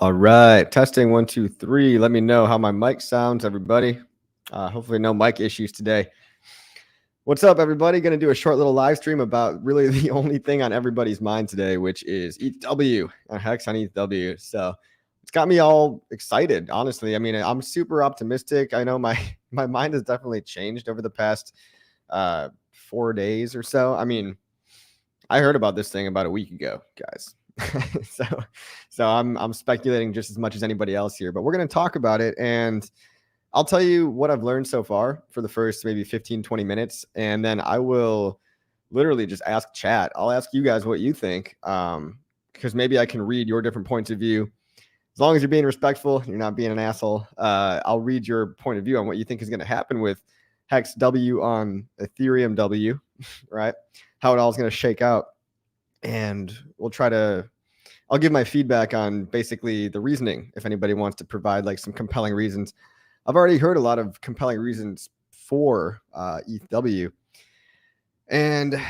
All right, testing 1, 2, 3. Let me know how my mic sounds, everybody. Hopefully no mic issues today. What's up, everybody? Going to do a short little live stream about really the only thing on everybody's mind today, which is ETHW, HEX on ETHW. So it's got me all excited, honestly. I mean, I'm super optimistic. I know my mind has definitely changed over the past 4 days or so. I mean, I heard about this thing about a week ago, guys. so I'm speculating just as much as anybody else here, but we're going to talk about it, and I'll tell you what I've learned so far for the first maybe 15-20 minutes, and then I will literally just ask chat. I'll ask you guys what you think, because maybe I can read your different points of view. As long as you're being respectful, you're not being an asshole, I'll read your point of view on what you think is going to happen with HEX W on Ethereum W, right? How it all is going to shake out. And I'll give my feedback on basically the reasoning if anybody wants to provide like some compelling reasons. I've already heard a lot of compelling reasons for ETHW. And,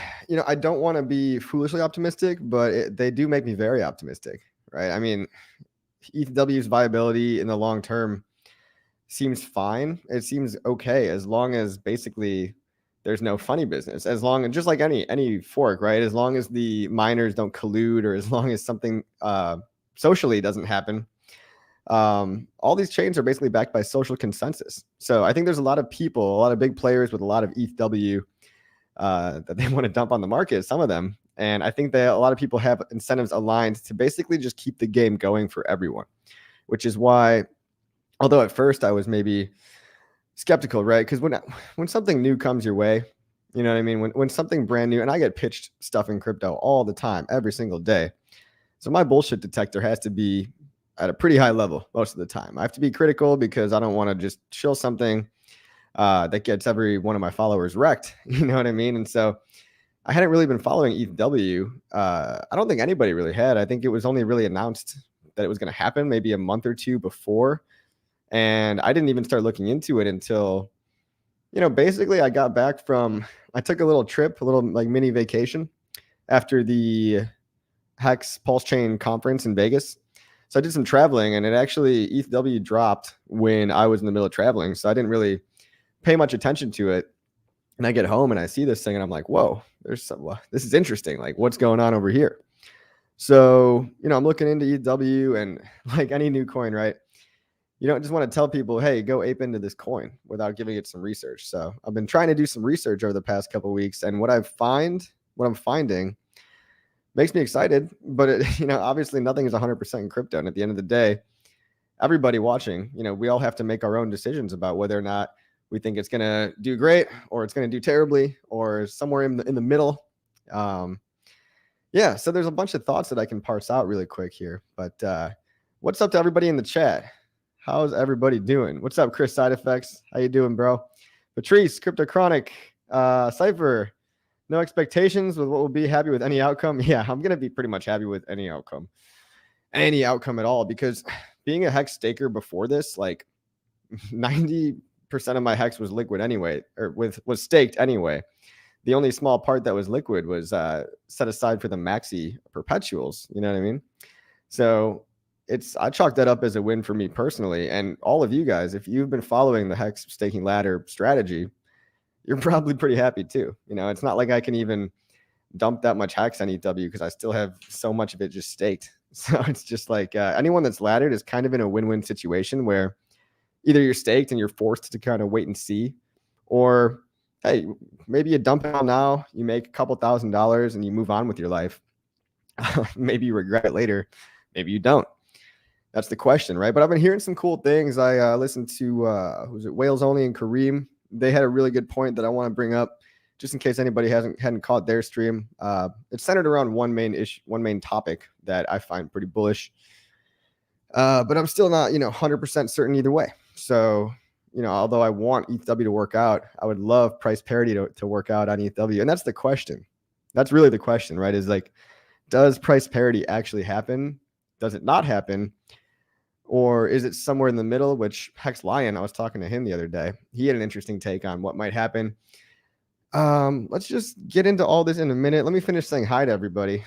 I don't want to be foolishly optimistic, but they do make me very optimistic, right? I mean, ETHW's viability in the long term seems fine. It seems okay as long as basically there's no funny business, as long as just like any fork, right? As long as the miners don't collude, or as long as something socially doesn't happen. All these chains are basically backed by social consensus. So I think there's a lot of people, a lot of big players with a lot of ETHW that they want to dump on the market, some of them. And I think that a lot of people have incentives aligned to basically just keep the game going for everyone, which is why, although at first I was maybe skeptical, right? Because when something new comes your way, you know what I mean? When something brand new, and I get pitched stuff in crypto all the time, every single day. So my bullshit detector has to be at a pretty high level most of the time. I have to be critical because I don't want to just shill something that gets every one of my followers wrecked. You know what I mean? And so I hadn't really been following ETHW. I don't think anybody really had. I think it was only really announced that it was going to happen maybe a month or two before. And I didn't even start looking into it until, basically I got back I took a little trip, a little like mini vacation after the HEX PulseChain conference in Vegas. So I did some traveling, and it actually, ETHW dropped when I was in the middle of traveling. So I didn't really pay much attention to it. And I get home and I see this thing and I'm like, whoa, this is interesting. Like, what's going on over here? So, I'm looking into ETHW, and like any new coin, right? You don't just want to tell people, hey, go ape into this coin without giving it some research. So I've been trying to do some research over the past couple of weeks, and what I'm finding makes me excited. But obviously nothing is 100% in crypto. And at the end of the day, everybody watching, we all have to make our own decisions about whether or not we think it's going to do great, or it's going to do terribly, or somewhere in the middle. So there's a bunch of thoughts that I can parse out really quick here. But what's up to everybody in the chat? How's everybody doing? What's up, Chris Side Effects? How you doing, bro? Patrice, Crypto Chronic, Cypher, no expectations with what will be, happy with any outcome. Yeah, I'm going to be pretty much happy with any outcome at all, because being a HEX staker before this, like 90% of my HEX was liquid anyway, or was staked anyway. The only small part that was liquid was set aside for the maxi perpetuals. You know what I mean? So I chalk that up as a win for me personally. And all of you guys, if you've been following the HEX staking ladder strategy, you're probably pretty happy too. It's not like I can even dump that much HEX on ETHW because I still have so much of it just staked. So it's just like anyone that's laddered is kind of in a win-win situation where either you're staked and you're forced to kind of wait and see, or hey, maybe you dump it all now, you make a couple $1,000s and you move on with your life. Maybe you regret it later. Maybe you don't. That's the question, right? But I've been hearing some cool things. I listened to, was it Whales Only and Kareem? They had a really good point that I want to bring up, just in case anybody hadn't caught their stream. It's centered around one main topic that I find pretty bullish. But I'm still not, 100% certain either way. So, although I want ETHW to work out, I would love price parity to work out on ETHW. And that's the question. That's really the question, right? Is like, does price parity actually happen? Does it not happen? Or is it somewhere in the middle? Which Hex Lion, I was talking to him the other day. He had an interesting take on what might happen. Let's just get into all this in a minute. Let me finish saying hi to everybody.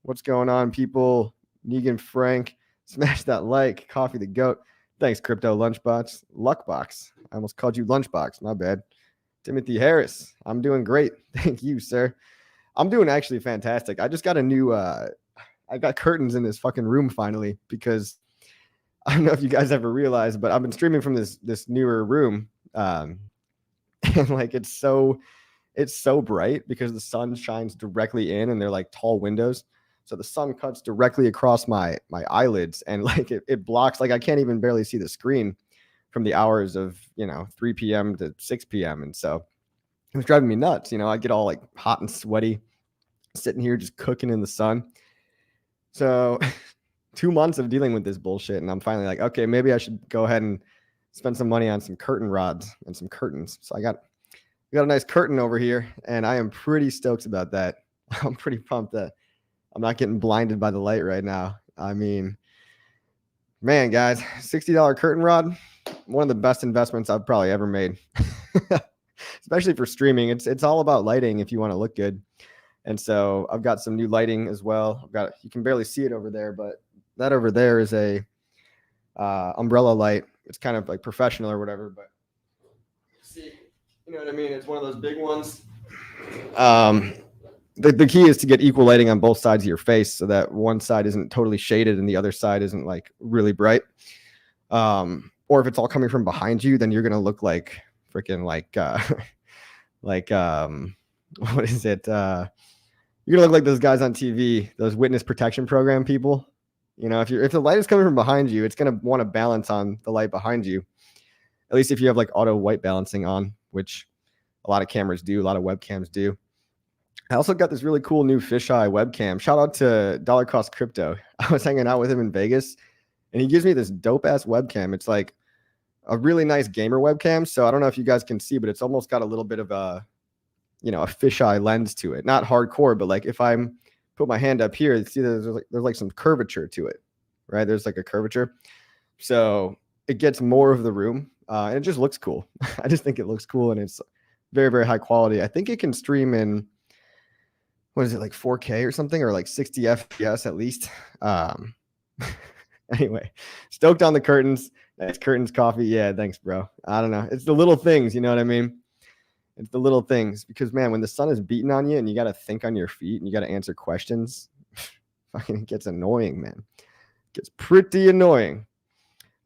What's going on, people? Negan Frank, Smash that like. Coffee the goat. Thanks, Crypto Lunchbox. Luckbox. I almost called you Lunchbox. My bad. Timothy Harris. I'm doing great. Thank you, sir. I'm doing actually fantastic. I just got a new I got curtains in this fucking room finally because I don't know if you guys ever realized, but I've been streaming from this newer room. And like it's so bright because the sun shines directly in and they're like tall windows. So the sun cuts directly across my eyelids and like it blocks, like I can't even barely see the screen from the hours of, 3 p.m. to 6 p.m. And so it was driving me nuts. I get all like hot and sweaty sitting here just cooking in the sun. So 2 months of dealing with this bullshit. And I'm finally like, okay, maybe I should go ahead and spend some money on some curtain rods and some curtains. So I got a nice curtain over here and I am pretty stoked about that. I'm pretty pumped that I'm not getting blinded by the light right now. I mean, man, guys, $60 curtain rod, one of the best investments I've probably ever made, especially for streaming. It's all about lighting if you want to look good. And so I've got some new lighting as well. You can barely see it over there, but that over there is a umbrella light. It's kind of like professional or whatever, but see, you know what I mean? It's one of those big ones. The key is to get equal lighting on both sides of your face so that one side isn't totally shaded and the other side isn't like really bright. Or if it's all coming from behind you, then you're going to look like freaking what is it? You're going to look like those guys on TV, those witness protection program people. If the light is coming from behind you, it's going to want to balance on the light behind you. At least if you have like auto white balancing on, which a lot of cameras do, a lot of webcams do. I also got this really cool new fisheye webcam. Shout out to Dollar Cost Crypto. I was hanging out with him in Vegas and he gives me this dope ass webcam. It's like a really nice gamer webcam. So I don't know if you guys can see, but it's almost got a little bit of a fisheye lens to it. Not hardcore, but like if I'm put my hand up here, see there's like some curvature to it, right? There's like a curvature. So it gets more of the room and it just looks cool. I just think it looks cool and it's very, very high quality. I think it can stream in, what is it, like 4K or something, or like 60 FPS at least. Anyway, stoked on the curtains. Nice curtains, coffee. Yeah, thanks, bro. I don't know. It's the little things, you know what I mean? It's the little things because, man, when the sun is beating on you and you got to think on your feet and you got to answer questions, fucking it gets annoying, man. It gets pretty annoying.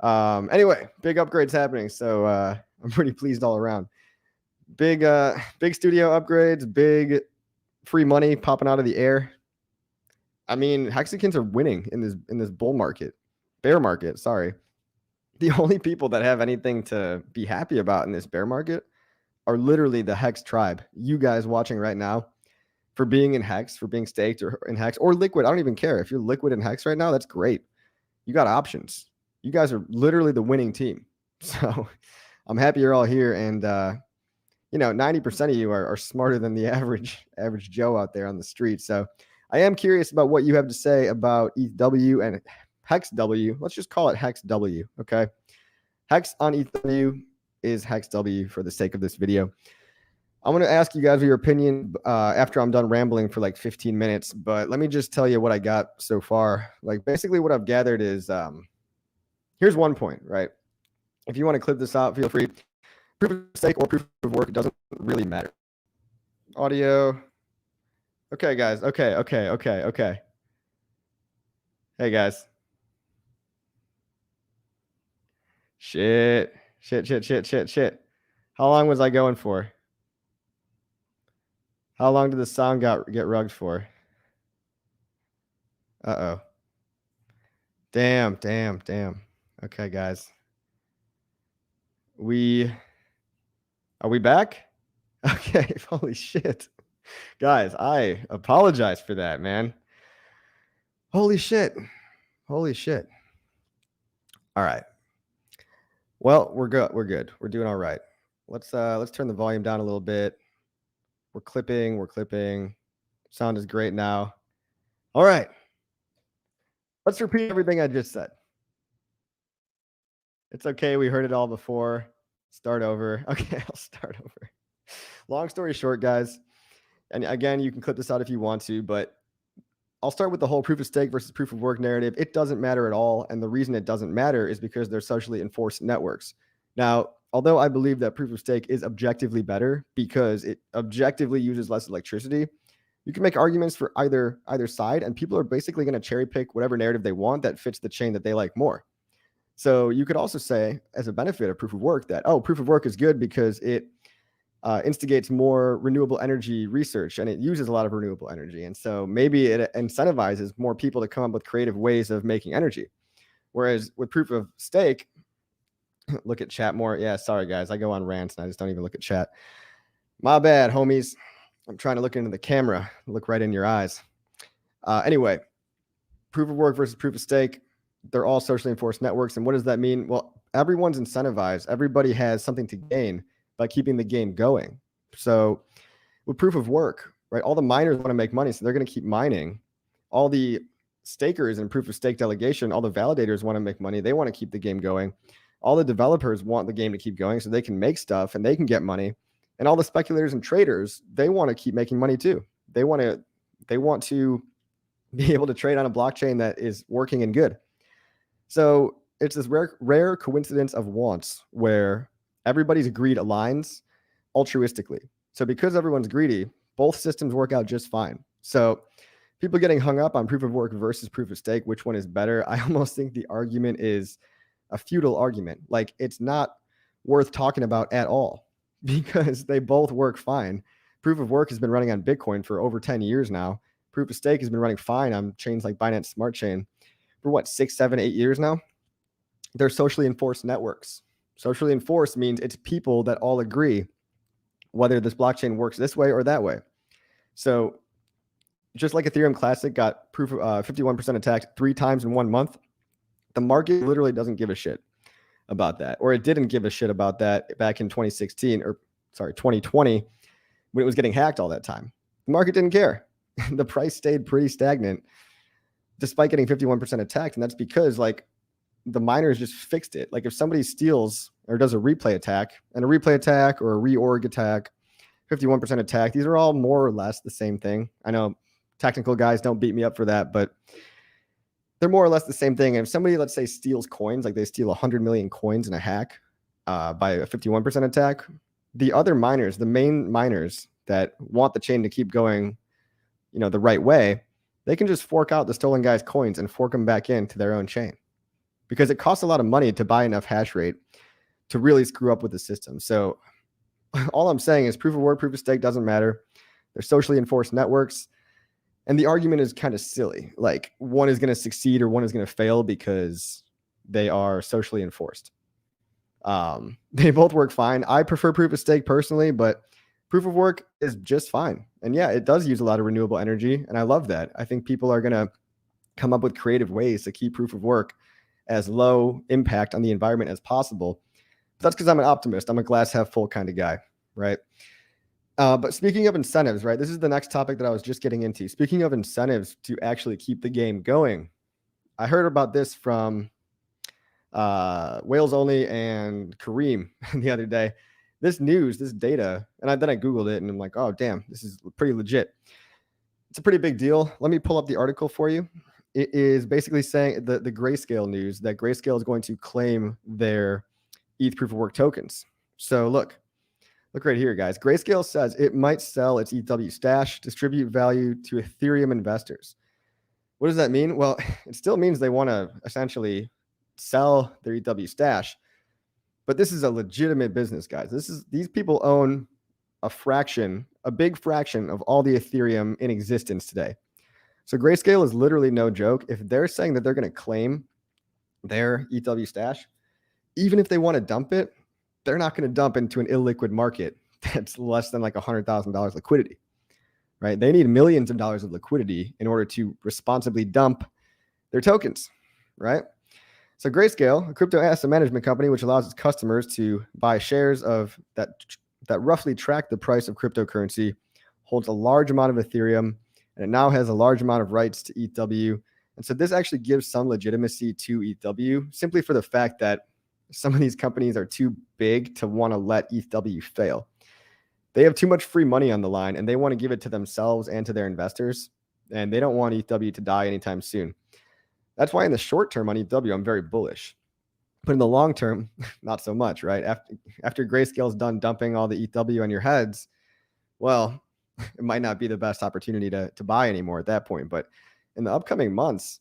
Anyway, big upgrades happening. So I'm pretty pleased all around. Big studio upgrades, big free money popping out of the air. I mean, Hexicans are winning in this bear market. Sorry. The only people that have anything to be happy about in this bear market are literally the Hex tribe. You guys watching right now, for being in Hex, for being staked or in Hex or liquid. I don't even care. If you're liquid in Hex right now, that's great. You got options. You guys are literally the winning team. So I'm happy you're all here. And 90% of you are smarter than the average Joe out there on the street. So I am curious about what you have to say about ETHW and HEXW. Let's just call it HEXW, okay? Hex on ETHW is HEXW for the sake of this video. I'm going to ask you guys your opinion after I'm done rambling for like 15 minutes, but let me just tell you what I got so far. Like basically what I've gathered is, here's one point, right? If you want to clip this out, feel free. Proof of stake or proof of work, it doesn't really matter. Audio. Okay, guys. Okay. Hey, guys. Shit. How long was I going for? How long did the sound get rugged for? Uh-oh. Damn. Okay, guys. Are we back? Okay, holy shit. Guys, I apologize for that, man. Holy shit. All right. Well, we're good. We're doing all right. Let's turn the volume down a little bit. We're clipping. Sound is great now. All right. Let's repeat everything I just said. It's okay. We heard it all before. Start over. Okay, I'll start over. Long story short, guys. And again, you can clip this out if you want to, but I'll start with the whole proof of stake versus proof of work narrative. It doesn't matter at all. And the reason it doesn't matter is because they're socially enforced networks. Now, although I believe that proof of stake is objectively better because it objectively uses less electricity, you can make arguments for either side, and people are basically going to cherry pick whatever narrative they want that fits the chain that they like more. So you could also say, as a benefit of proof of work, that, oh, proof of work is good because it instigates more renewable energy research and it uses a lot of renewable energy. And so maybe it incentivizes more people to come up with creative ways of making energy. Whereas with proof of stake, look at chat more. Yeah, sorry, guys. I go on rants and I just don't even look at chat. My bad, homies. I'm trying to look into the camera, look right in your eyes. Anyway, proof of work versus proof of stake, they're all socially enforced networks. And what does that mean? Well, everyone's incentivized. Everybody has something to gain by keeping the game going. So with proof of work, right, all the miners want to make money, so they're going to keep mining. All the stakers in proof of stake delegation, all the validators want to make money. They want to keep the game going. All the developers want the game to keep going so they can make stuff and they can get money. And all the speculators and traders, they want to keep making money too. They want to be able to trade on a blockchain that is working and good. So it's this rare coincidence of wants where everybody's greed aligns altruistically. So because everyone's greedy, both systems work out just fine. So people getting hung up on proof of work versus proof of stake, which one is better? I almost think the argument is a futile argument. Like, it's not worth talking about at all because they both work fine. Proof of work has been running on Bitcoin for over 10 years now. Proof of stake has been running fine on chains like Binance Smart Chain for what, 6, 7, 8 years now? They're socially enforced networks. Socially enforced means it's people that all agree whether this blockchain works this way or that way. So just like Ethereum Classic got proof of 51% attacked 3 times in 1 month, the market literally doesn't give a shit about that. Or it didn't give a shit about that back in 2020, when it was getting hacked all that time. The market didn't care. The price stayed pretty stagnant despite getting 51% attacked. And that's because, like, the miners just fixed it. Like, if somebody steals or does a replay attack or a reorg attack, 51% attack, these are all more or less the same thing. I know technical guys don't beat me up for that, but they're more or less the same thing. And if somebody, let's say, steals coins, like they steal 100 million coins in a hack by a 51% attack, the other miners, the main miners that want the chain to keep going, the right way, they can just fork out the stolen guy's coins and fork them back into their own chain, because it costs a lot of money to buy enough hash rate to really screw up with the system. So all I'm saying is proof of work, proof of stake doesn't matter. They're socially enforced networks. And the argument is kind of silly. Like, one is going to succeed or one is going to fail because they are socially enforced. They both work fine. I prefer proof of stake personally, but proof of work is just fine. And yeah, it does use a lot of renewable energy. And I love that. I think people are going to come up with creative ways to keep proof of work as low impact on the environment as possible. But that's because I'm an optimist. I'm a glass half full kind of guy, right? But speaking of incentives, right? This is the next topic that I was just getting into. Speaking of incentives to actually keep the game going, I heard about this from Wales Only and Kareem the other day. This news, this data, and then I Googled it and I'm like, oh, damn, this is pretty legit. It's a pretty big deal. Let me pull up the article for you. It is basically saying the Grayscale news that Grayscale is going to claim their ETH proof of work tokens. So look right here, guys. Grayscale says it might sell its ETHW stash, distribute value to Ethereum investors. What does that mean? Well, it still means they want to essentially sell their ETHW stash, but this is a legitimate business, guys. These people own a big fraction of all the Ethereum in existence today. So Grayscale is literally no joke. If they're saying that they're going to claim their ETHW stash, even if they want to dump it, they're not going to dump into an illiquid market that's less than like $100,000 liquidity, right? They need millions of dollars of liquidity in order to responsibly dump their tokens, right? So Grayscale, a crypto asset management company, which allows its customers to buy shares of that roughly track the price of cryptocurrency, holds a large amount of Ethereum, and it now has a large amount of rights to ETHW. And so this actually gives some legitimacy to ETHW simply for the fact that some of these companies are too big to want to let ETHW fail. They have too much free money on the line and they want to give it to themselves and to their investors. and they don't want ETHW to die anytime soon. That's why in the short term on ETHW, I'm very bullish. But in the long term, not so much, right? After Grayscale's done dumping all the ETHW on your heads, well, it might not be the best opportunity to buy anymore at that point. But in the upcoming months,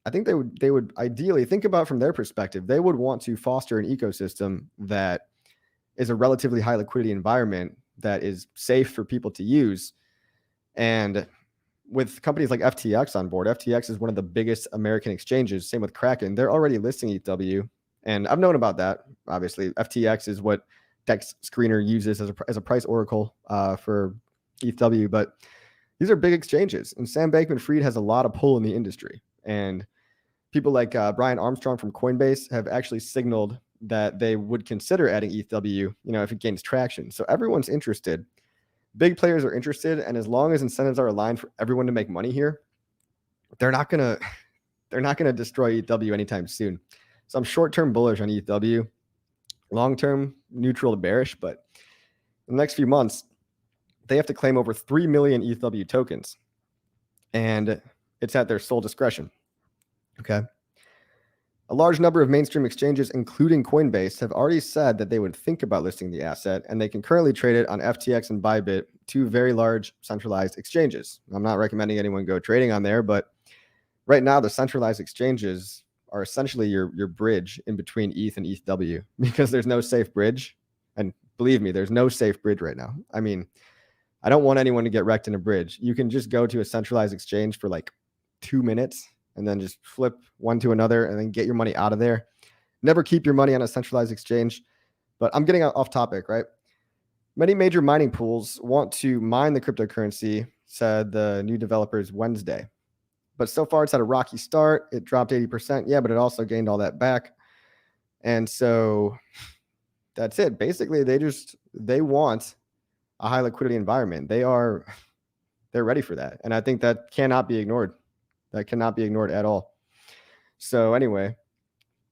I think they would ideally think about from their perspective, they would want to foster an ecosystem that is a relatively high liquidity environment that is safe for people to use. And with companies like FTX on board, FTX is one of the biggest American exchanges. Same with Kraken. They're already listing ETHW. And I've known about that. Obviously, FTX is what Dex Screener uses as a price oracle for ETHW. But these are big exchanges. And Sam Bankman-Fried has a lot of pull in the industry. And people like Brian Armstrong from Coinbase have actually signaled that they would consider adding ETHW, if it gains traction. So everyone's interested. Big players are interested. And as long as incentives are aligned for everyone to make money here, they're not gonna destroy ETHW anytime soon. So I'm short-term bullish on ETHW, long-term neutral to bearish. But in the next few months, they have to claim over 3 million ETHW tokens, and it's at their sole discretion. Okay. A large number of mainstream exchanges, including Coinbase, have already said that they would think about listing the asset, and they can currently trade it on FTX and Bybit, two very large centralized exchanges. I'm not recommending anyone go trading on there, but right now the centralized exchanges are essentially your bridge in between ETH and ETHW, because there's no safe bridge. And believe me, there's no safe bridge right now. I mean, I don't want anyone to get wrecked in a bridge. You can just go to a centralized exchange for like 2 minutes and then just flip one to another and then get your money out of there. Never keep your money on a centralized exchange. But I'm getting off topic, right? Many major mining pools want to mine the cryptocurrency, said the new developers Wednesday. But so far, it's had a rocky start. It dropped 80%. Yeah, but it also gained all that back. And so that's it. Basically, they want a high liquidity environment. They're ready for that. And I think that cannot be ignored. That cannot be ignored at all. So anyway,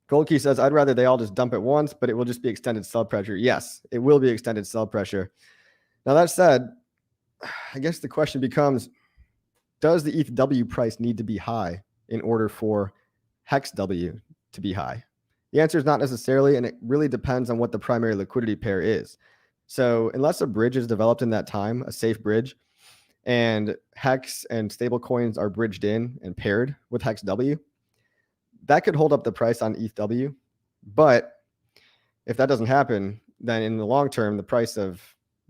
Goldkey says, I'd rather they all just dump at once, but it will just be extended sell pressure. Yes, it will be extended sell pressure. Now, that said, I guess the question becomes, does the ETHW price need to be high in order for HEXW to be high? The answer is not necessarily, and it really depends on what the primary liquidity pair is. So unless a bridge is developed in that time, a safe bridge, and HEX and stablecoins are bridged in and paired with HEXW, that could hold up the price on ETHW. But if that doesn't happen, then in the long term, the price of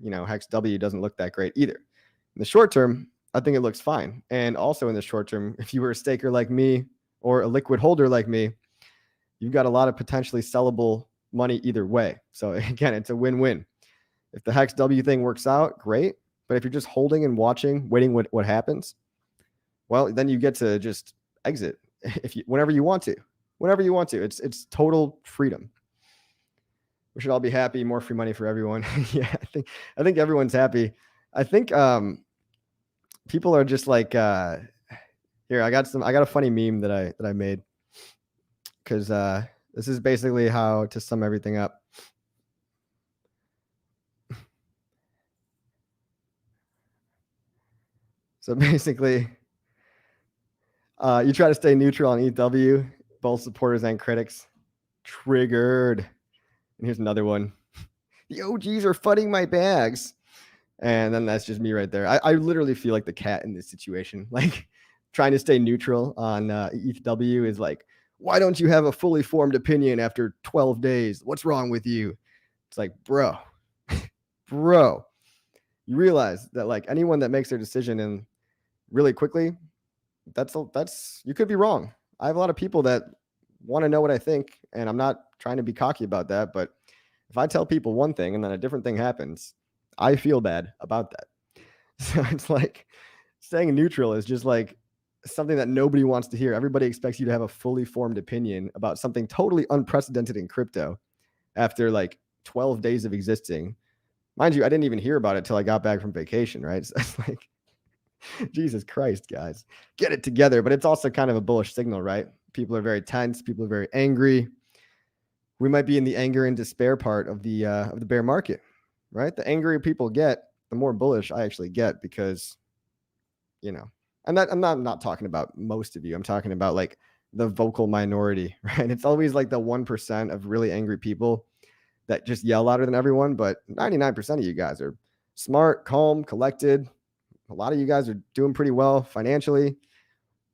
HEXW doesn't look that great either. In the short term, I think it looks fine. And also in the short term, if you were a staker like me or a liquid holder like me, you've got a lot of potentially sellable money either way. So again, it's a win-win. If the HEXW thing works out, great. But if you're just holding and watching, waiting what happens, well, then you get to just exit whenever you want to. It's total freedom. We should all be happy. More free money for everyone. Yeah, I think everyone's happy. I think people are just like here. I got a funny meme that I made, because this is basically how to sum everything up. So basically, you try to stay neutral on ETHW, both supporters and critics. Triggered. And here's another one. The OGs are funding my bags. And then that's just me right there. I literally feel like the cat in this situation. Like, trying to stay neutral on ETHW is like, why don't you have a fully formed opinion after 12 days? What's wrong with you? It's like, bro, you realize that like anyone that makes their decision and really quickly, that's you could be wrong. I have a lot of people that want to know what I think, and I'm not trying to be cocky about that, but if I tell people one thing and then a different thing happens, I feel bad about that. So it's like staying neutral is just like something that nobody wants to hear. Everybody expects you to have a fully formed opinion about something totally unprecedented in crypto after like 12 days of existing. Mind you, I didn't even hear about it till I got back from vacation, right? So it's like, Jesus Christ, guys, get it together. But it's also kind of a bullish signal, right? People are very tense. People are very angry. We might be in the anger and despair part of the bear market, right? The angrier people get, the more bullish I actually get, because, And that I'm not talking about most of you. I'm talking about like the vocal minority, right? It's always like the 1% of really angry people that just yell louder than everyone, but 99% of you guys are smart, calm, collected. A lot of you guys are doing pretty well financially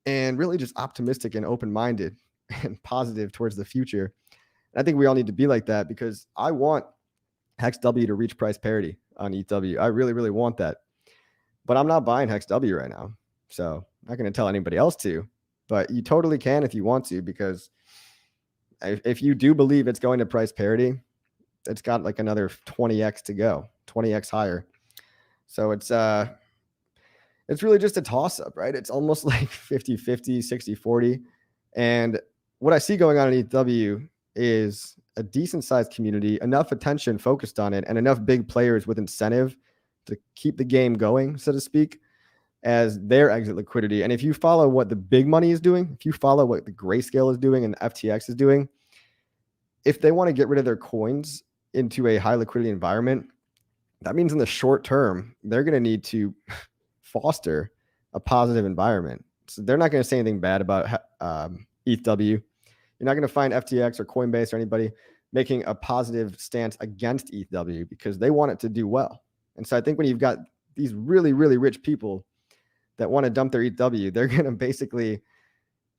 and really just optimistic and open-minded and positive towards the future. And I think we all need to be like that because I want HEXW to reach price parity on ETHW. I really, really want that. But I'm not buying HEXW right now. So I'm not going to tell anybody else to, but you totally can if you want to, because if you do believe it's going to price parity, it's got like another 20x to go, 20x higher. So it's really just a toss up, right? It's almost like 50-50, 60-40. And what I see going on in ETHW is a decent sized community, enough attention focused on it, and enough big players with incentive to keep the game going, so to speak, as their exit liquidity. And if you follow what the big money is doing, if you follow what the Grayscale is doing and the FTX is doing, if they want to get rid of their coins into a high liquidity environment, that means in the short term, they're going to need to foster a positive environment. So they're not going to say anything bad about ETHW. You're not going to find FTX or Coinbase or anybody making a positive stance against ETHW because they want it to do well. And so I think when you've got these really, really rich people that want to dump their ETHW, they're going to basically,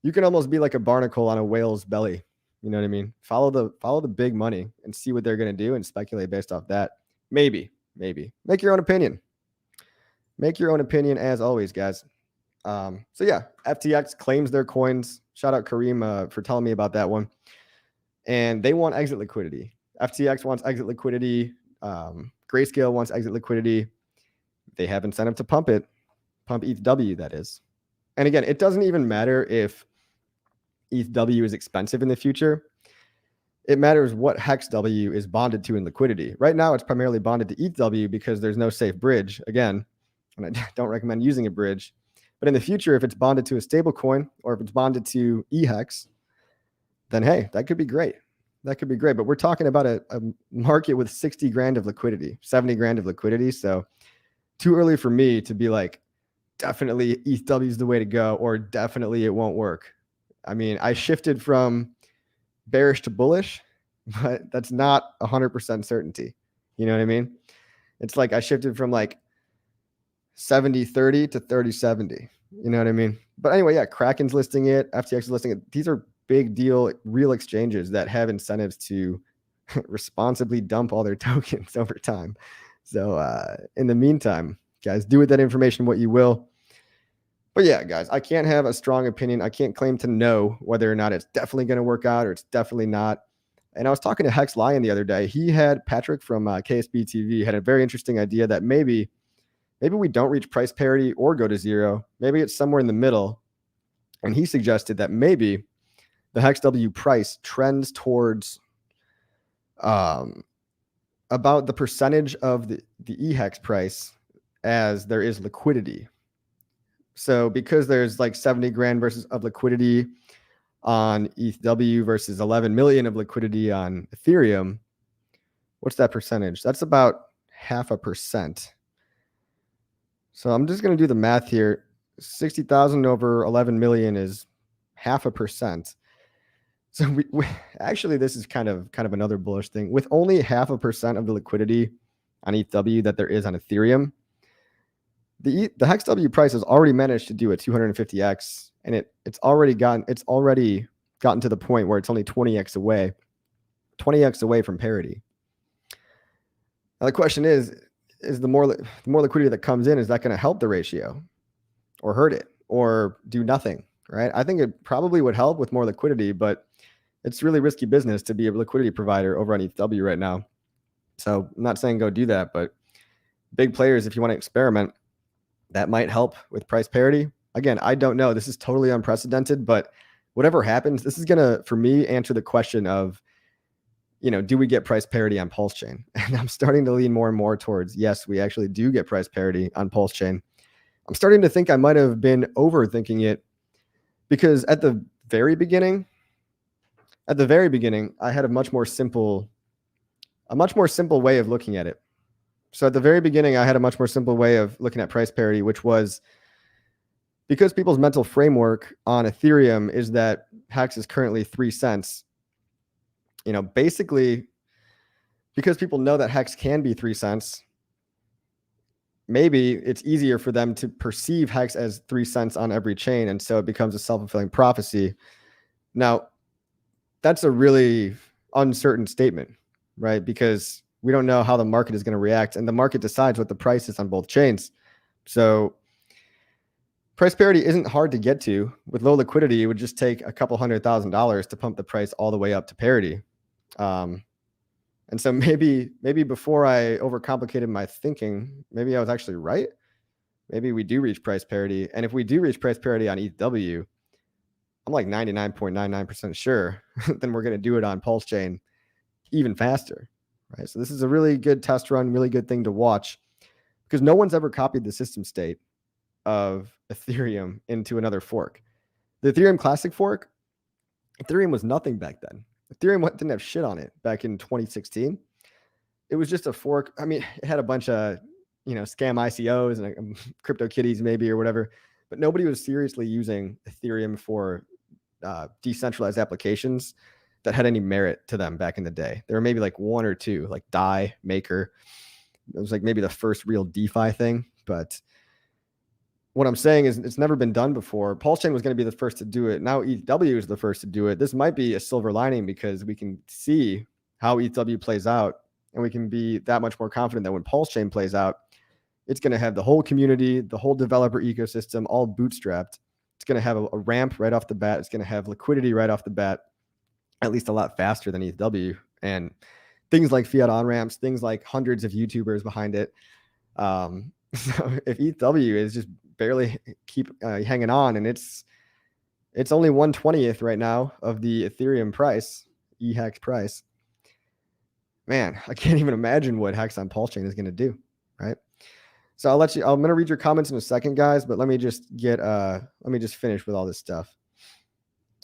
you can almost be like a barnacle on a whale's belly. You know what I mean? Follow the big money and see what they're going to do and speculate based off that. Maybe. Make your own opinion. Make your own opinion as always, guys. So yeah, FTX claims their coins. Shout out Kareem for telling me about that one. And they want exit liquidity. FTX wants exit liquidity. Grayscale wants exit liquidity. They have incentive to pump ETHW, that is. And again, it doesn't even matter if ETHW is expensive in the future. It matters what HEXW is bonded to in liquidity. Right now, it's primarily bonded to ETHW because there's no safe bridge. Again, and I don't recommend using a bridge. But in the future, if it's bonded to a stable coin or if it's bonded to HEX, then hey, that could be great. But we're talking about a market with 60 grand of liquidity, 70 grand of liquidity. So too early for me to be like, definitely ETHW is the way to go, or definitely it won't work. I mean, I shifted from bearish to bullish, but that's not 100% certainty. You know what I mean? It's like I shifted from like 70-30 to 30-70. You know what I mean? But anyway, yeah, Kraken's listing it, FTX is listing it. These are big deal, real exchanges that have incentives to responsibly dump all their tokens over time. So in the meantime, guys, do with that information what you will. But yeah, guys, I can't have a strong opinion. I can't claim to know whether or not it's definitely going to work out or it's definitely not. And I was talking to Hex Lion the other day. He had Patrick from KSB TV had a very interesting idea that maybe we don't reach price parity or go to zero. Maybe it's somewhere in the middle. And he suggested that maybe the HEXW price trends towards about the percentage of the EHEX price as there is liquidity. So because there's like 70 grand of liquidity on ETHW versus 11 million of liquidity on Ethereum, what's that percentage? That's about 0.5%. So I'm just going to do the math here. 60,000 over 11 million is 0.5%. So we actually, this is kind of another bullish thing. With only 0.5% of the liquidity on ETHW that there is on Ethereum, the HEXW price has already managed to do a 250x, and it's already gotten to the point where it's only 20x away from parity. Now the question is the more liquidity that comes in, is that going to help the ratio or hurt it or do nothing, right? I think it probably would help with more liquidity, but it's really risky business to be a liquidity provider over on ETHW right now. So I'm not saying go do that, but big players, if you want to experiment, that might help with price parity. Again, I don't know. This is totally unprecedented, but whatever happens, this is going to, for me, answer the question of, do we get price parity on PulseChain? And I'm starting to lean more and more towards, yes, we actually do get price parity on PulseChain. I'm starting to think I might have been overthinking it because at the very beginning, I had a much more simple way of looking at it. So at the very beginning, I had a much more simple way of looking at price parity, which was because people's mental framework on Ethereum is that HEX is currently 3 cents, basically because people know that HEX can be 3 cents, maybe it's easier for them to perceive HEX as 3 cents on every chain. And so it becomes a self-fulfilling prophecy. Now, that's a really uncertain statement, right? Because we don't know how the market is going to react, and the market decides what the price is on both chains. So price parity isn't hard to get to. With low liquidity, it would just take a couple $100,000 to pump the price all the way up to parity. And so maybe before I overcomplicated my thinking, maybe I was actually right. Maybe we do reach price parity. And if we do reach price parity on ETHW, I'm like 99.99% sure then we're going to do it on PulseChain even faster, right? So this is a really good test run, really good thing to watch, because no one's ever copied the system state of Ethereum into another fork. The Ethereum Classic fork, Ethereum was nothing back then. Ethereum didn't have shit on it back in 2016. It was just a fork. I mean, it had a bunch of, scam ICOs and crypto kitties maybe or whatever, but nobody was seriously using Ethereum for decentralized applications that had any merit to them back in the day. There were maybe like one or two, like Dai, Maker. It was like maybe the first real DeFi thing. But what I'm saying is it's never been done before. PulseChain was going to be the first to do it. Now ETHW is the first to do it. This might be a silver lining because we can see how ETHW plays out, and we can be that much more confident that when PulseChain plays out, it's going to have the whole community, the whole developer ecosystem, all bootstrapped. It's going to have a ramp right off the bat. It's going to have liquidity right off the bat, at least a lot faster than ETHW. And things like fiat on-ramps, things like hundreds of YouTubers behind it. So if ETHW is just barely keep hanging on, and it's only 1/20th right now of the Ethereum price, EHEX price, man, I can't even imagine what HEX on PulseChain is going to do, right? So I'm going to read your comments in a second, guys, but let me just finish with all this stuff.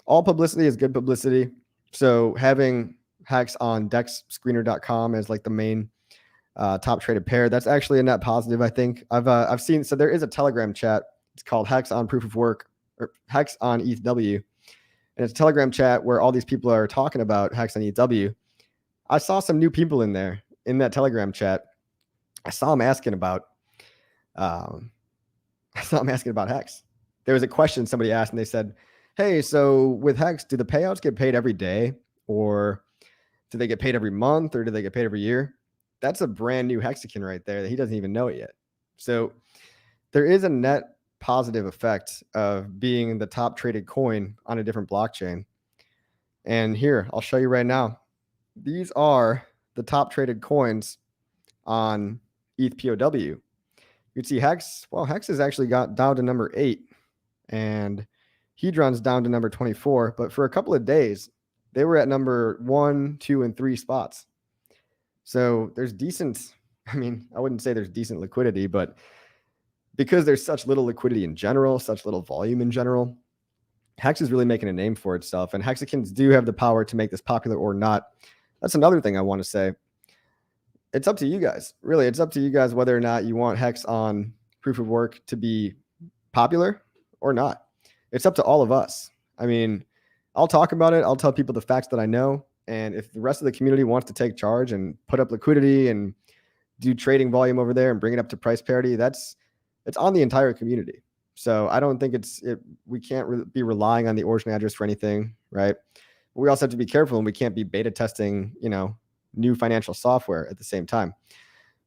All publicity is good publicity. So having HEX on dexscreener.com as like the main top traded pair, that's actually a net positive. I think I've seen, so there is a Telegram chat. It's called HEX on proof of work, or HEX on ETHW. And it's a Telegram chat where all these people are talking about HEX on ETHW. I saw some new people in there in that Telegram chat. I saw them asking about HEX. There was a question somebody asked, and they said, hey, so with HEX, do the payouts get paid every day, or do they get paid every month, or do they get paid every year? That's a brand new Hexican right there that he doesn't even know it yet. So there is a net positive effect of being the top traded coin on a different blockchain. And here, I'll show you right now. These are the top traded coins on ETHPOW. You can see HEX. Well, HEX has actually got down to number 8, and Hedron's down to number 24. But for a couple of days, they were at number 1, 2, and 3 spots. So there's decent, I wouldn't say there's decent liquidity, but because there's such little liquidity in general, such little volume in general, HEX is really making a name for itself. And Hexicans do have the power to make this popular or not. That's another thing I want to say. It's up to you guys. Really, it's up to you guys whether or not you want HEX on proof of work to be popular or not. It's up to all of us. I'll talk about it. I'll tell people the facts that I know. And if the rest of the community wants to take charge and put up liquidity and do trading volume over there and bring it up to price parity, it's on the entire community. So I don't think we can't be relying on the origin address for anything, right? But we also have to be careful, and we can't be beta testing, new financial software at the same time.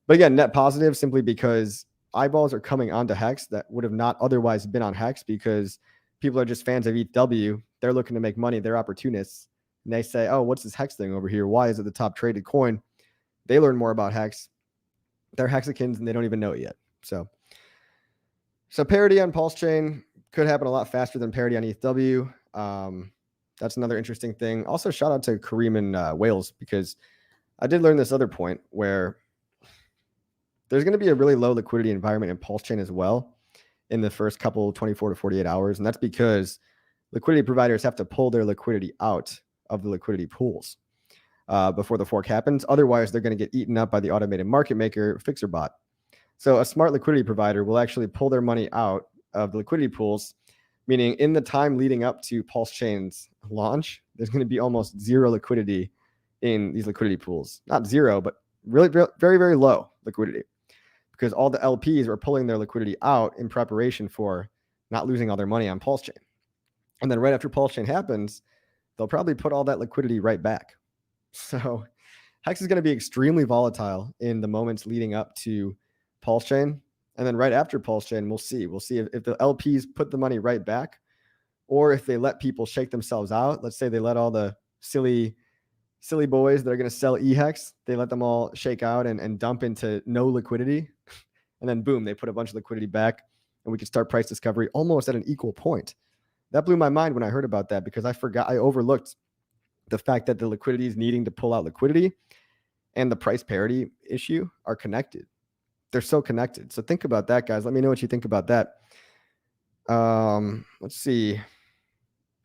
But again, net positive simply because eyeballs are coming onto HEX that would have not otherwise been on HEX, because people are just fans of ETHW. They're looking to make money. They're opportunists. And they say, oh, what's this HEX thing over here? Why is it the top traded coin? They learn more about HEX. They're Hexicans, and they don't even know it yet. So parity on PulseChain could happen a lot faster than parity on ETHW. That's another interesting thing. Also, shout out to Kareem in Wales, because I did learn this other point where there's going to be a really low liquidity environment in PulseChain as well in the first couple 24 to 48 hours. And that's because liquidity providers have to pull their liquidity out of the liquidity pools before the fork happens. Otherwise, they're going to get eaten up by the automated market maker FixerBot. So a smart liquidity provider will actually pull their money out of the liquidity pools, meaning in the time leading up to PulseChain's launch, there's going to be almost zero liquidity in these liquidity pools. Not zero, but really very, very low liquidity, because all the LPs are pulling their liquidity out in preparation for not losing all their money on PulseChain. And then right after PulseChain happens, they'll probably put all that liquidity right back. So HEX is going to be extremely volatile in the moments leading up to PulseChain. And then right after PulseChain, we'll see if the LPs put the money right back, or if they let people shake themselves out. Let's say they let all the silly boys that are going to sell EHEX, they let them all shake out and dump into no liquidity. And then boom, they put a bunch of liquidity back, and we can start price discovery almost at an equal point. That blew my mind when I heard about that, because I overlooked the fact that the liquidity is needing to pull out liquidity and the price parity issue are connected. They're so connected. So think about that, guys. Let me know what you think about that. Let's see.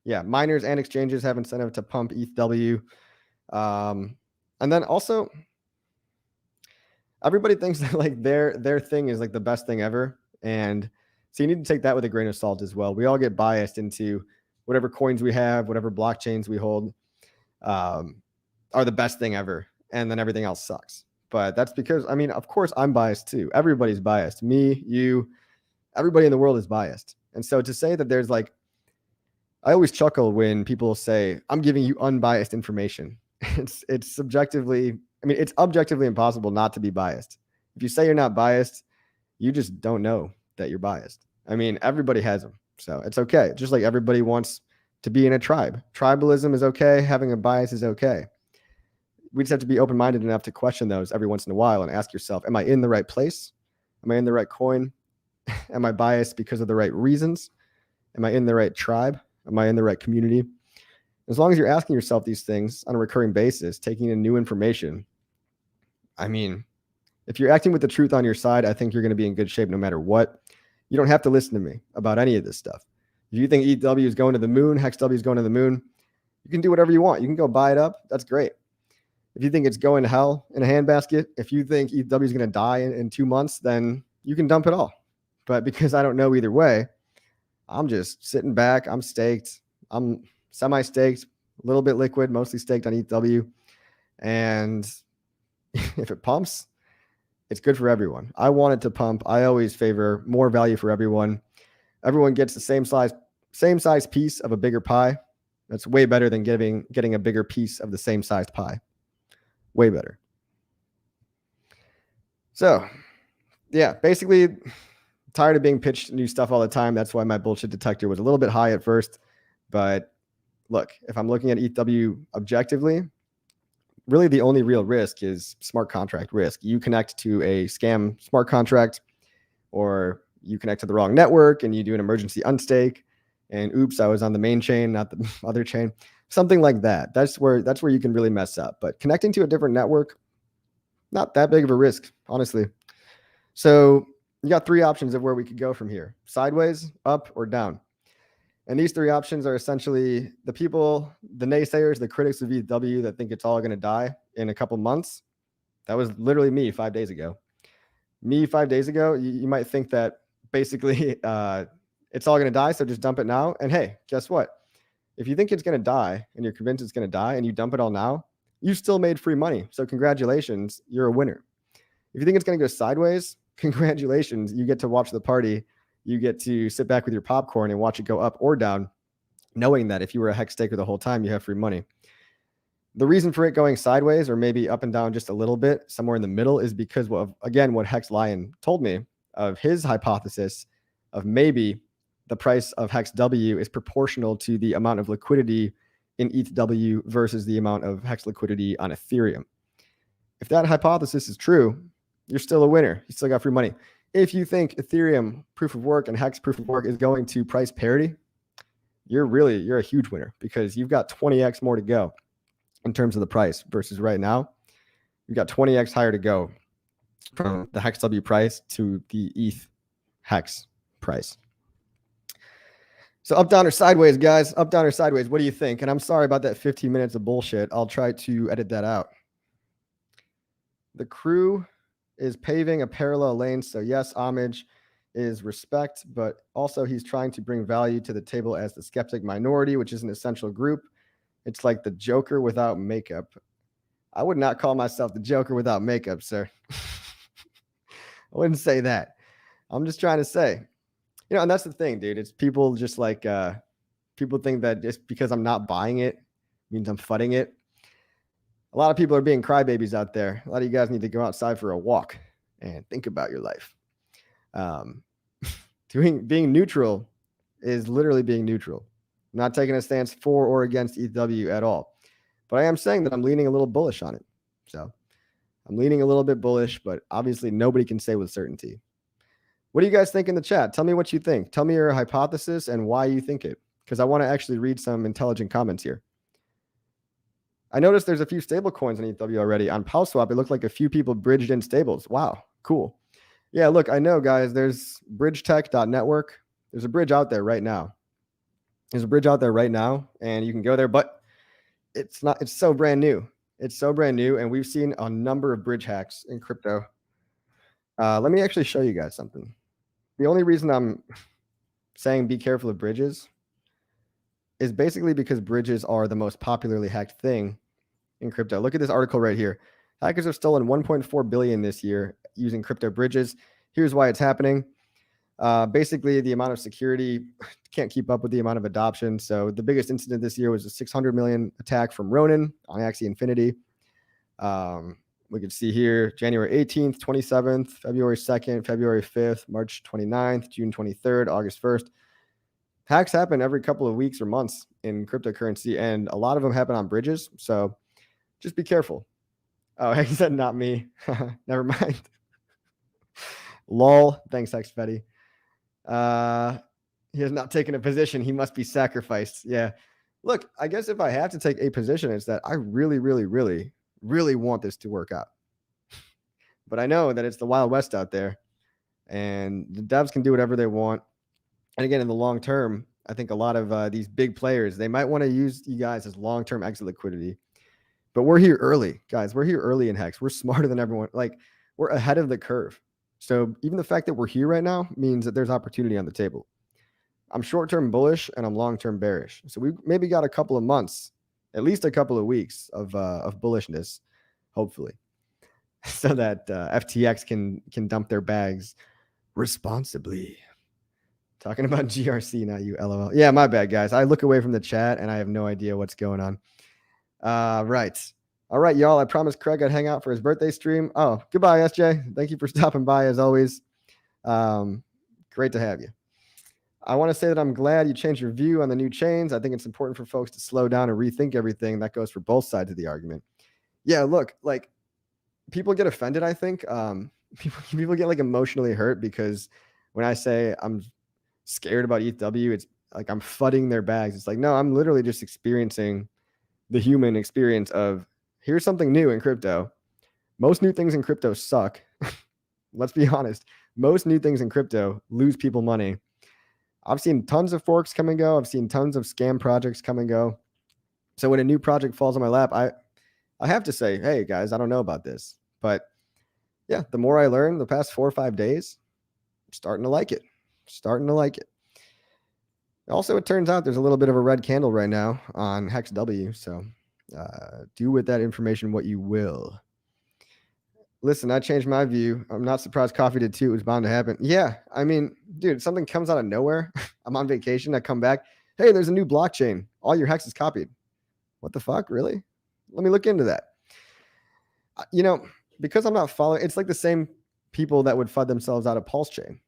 Yeah, miners and exchanges have incentive to pump ETHW. And then also, everybody thinks that like their thing is like the best thing ever. And so you need to take that with a grain of salt as well. We all get biased into whatever coins we have, whatever blockchains we hold, are the best thing ever. And then everything else sucks. But that's because, I mean, of course I'm biased too. Everybody's biased. Me, you, everybody in the world is biased. And so to say that there's like, I always chuckle when people say, I'm giving you unbiased information. It's subjectively, I mean, it's objectively impossible not to be biased. If you say you're not biased, you just don't know that you're biased. I mean, everybody has them. So it's okay. Just like everybody wants to be in a tribe. Tribalism is okay. Having a bias is okay. We just have to be open-minded enough to question those every once in a while and ask yourself, am I in the right place? Am I in the right coin? Am I biased because of the right reasons? Am I in the right tribe? Am I in the right community? As long as you're asking yourself these things on a recurring basis, taking in new information, I mean, if you're acting with the truth on your side, I think you're going to be in good shape no matter what. You don't have to listen to me about any of this stuff. If you think ETHW is going to the moon, HEXW is going to the moon, you can do whatever you want. You can go buy it up. That's great. If you think it's going to hell in a handbasket, if you think ETHW is going to die in 2 months, then you can dump it all. But because I don't know either way, I'm just sitting back. I'm staked. I'm semi-staked, a little bit liquid, mostly staked on ETHW. And if it pumps, it's good for everyone. I want it to pump. I always favor more value for everyone. Everyone gets the same size piece of a bigger pie. That's way better than getting a bigger piece of the same sized pie. Way better. So, yeah, basically tired of being pitched new stuff all the time. That's why my bullshit detector was a little bit high at first. But look, if I'm looking at ETHW objectively, really the only real risk is smart contract risk. You connect to a scam smart contract, or you connect to the wrong network and you do an emergency unstake, and oops, I was on the main chain, not the other chain. Something like that. That's where you can really mess up. But connecting to a different network, not that big of a risk, honestly. So you got 3 options of where we could go from here: sideways, up, or down. And these 3 options are essentially the people, the naysayers, the critics of ETHW that think it's all going to die in a couple months. That was literally me 5 days ago. Me 5 days ago, you might think that basically it's all going to die, so just dump it now. And hey, guess what? If you think it's going to die and you're convinced it's going to die and you dump it all now, you still made free money. So congratulations, you're a winner. If you think it's going to go sideways, congratulations, you get to watch the party. You get to sit back with your popcorn and watch it go up or down, knowing that if you were a HEX staker the whole time, you have free money. The reason for it going sideways, or maybe up and down just a little bit, somewhere in the middle, is because of, again, what Hex Lion told me of his hypothesis of maybe the price of HEXW is proportional to the amount of liquidity in ETHW versus the amount of HEX liquidity on Ethereum. If that hypothesis is true, you're still a winner. You still got free money. If you think Ethereum proof of work and Hex proof of work is going to price parity, you're a huge winner, because you've got 20x more to go in terms of the price versus right now. You've got 20x higher to go from the HEXW price to the ETH Hex price. So up, down, or sideways, guys? Up, down, or sideways? What do you think? And I'm sorry about that 15 minutes of bullshit. I'll try to edit that out. The crew is paving a parallel lane. So yes, homage. is respect, but also he's trying to bring value to the table as the skeptic minority, which is an essential group. It's like the Joker without makeup. I would not call myself the Joker without makeup, sir. I wouldn't say that. I'm just trying to say, and that's the thing, dude. It's people just like people think that just because I'm not buying it means I'm fudding it. A lot of people are being crybabies out there. A lot of you guys need to go outside for a walk and think about your life. Being neutral is literally being neutral. I'm not taking a stance for or against ETHW at all. But I am saying that I'm leaning a little bullish on it. So I'm leaning a little bit bullish, but obviously nobody can say with certainty. What do you guys think in the chat? Tell me what you think. Tell me your hypothesis and why you think it, because I want to actually read some intelligent comments here. I noticed there's a few stable coins on ETHW already. On PulseSwap, it looked like a few people bridged in stables. Wow, cool. Yeah, look, I know, guys, there's bridgetech.network. There's a bridge out there right now. And you can go there, but it's so brand new. It's so brand new, and we've seen a number of bridge hacks in crypto. Let me actually show you guys something. The only reason I'm saying be careful of bridges is basically because bridges are the most popularly hacked thing in crypto. Look at this article right here. Hackers have stolen 1.4 billion this year using crypto bridges. Here's why it's happening. Basically, the amount of security can't keep up with the amount of adoption. So the biggest incident this year was a 600 million attack from Ronin on Axie Infinity. We can see here January 18th, 27th, February 2nd, February 5th, March 29th, June 23rd, August 1st. Hacks happen every couple of weeks or months in cryptocurrency, and a lot of them happen on bridges. So just be careful. Oh, he said not me. Never mind. Lol. Thanks, Hex Fetty. He has not taken a position. He must be sacrificed. Yeah. Look, I guess if I have to take a position, it's that I really, really, really, really want this to work out. But I know that it's the Wild West out there, and the devs can do whatever they want. And again, in the long term, I think a lot of these big players, they might want to use you guys as long-term exit liquidity. But we're here early, guys. We're here early in HEX. We're smarter than everyone. Like, we're ahead of the curve. So even the fact that we're here right now means that there's opportunity on the table. I'm short-term bullish and I'm long-term bearish. So we maybe got a couple of months, at least a couple of weeks of bullishness, hopefully, so that FTX can dump their bags responsibly. Talking about GRC, not you, LOL. Yeah, my bad, guys. I look away from the chat and I have no idea what's going on. Right. All right, y'all. I promised Craig I'd hang out for his birthday stream. Oh, goodbye, SJ. Thank you for stopping by as always. Great to have you. I want to say that I'm glad you changed your view on the new chains. I think it's important for folks to slow down and rethink everything. That goes for both sides of the argument. Yeah, look, like people get offended, I think. People get like emotionally hurt because when I say I'm scared about ETHW, it's like I'm fudding their bags. It's like, no, I'm literally just experiencing the human experience of here's something new in crypto. Most new things in crypto suck. Let's be honest. Most new things in crypto lose people money. I've seen tons of forks come and go. I've seen tons of scam projects come and go. So when a new project falls on my lap, I have to say, hey guys, I don't know about this. But yeah, the more I learn the past 4 or 5 days, I'm starting to like it. Also, it turns out there's a little bit of a red candle right now on HEXW. So do with that information what you will. Listen, I changed my view. I'm not surprised Coffee did too. It was bound to happen. Yeah, I mean, dude, something comes out of nowhere. I'm on vacation. I come back. Hey, there's a new blockchain. All your HEX is copied. What the fuck? Really? Let me look into that. Because I'm not following, it's like the same people that would FUD themselves out of PulseChain,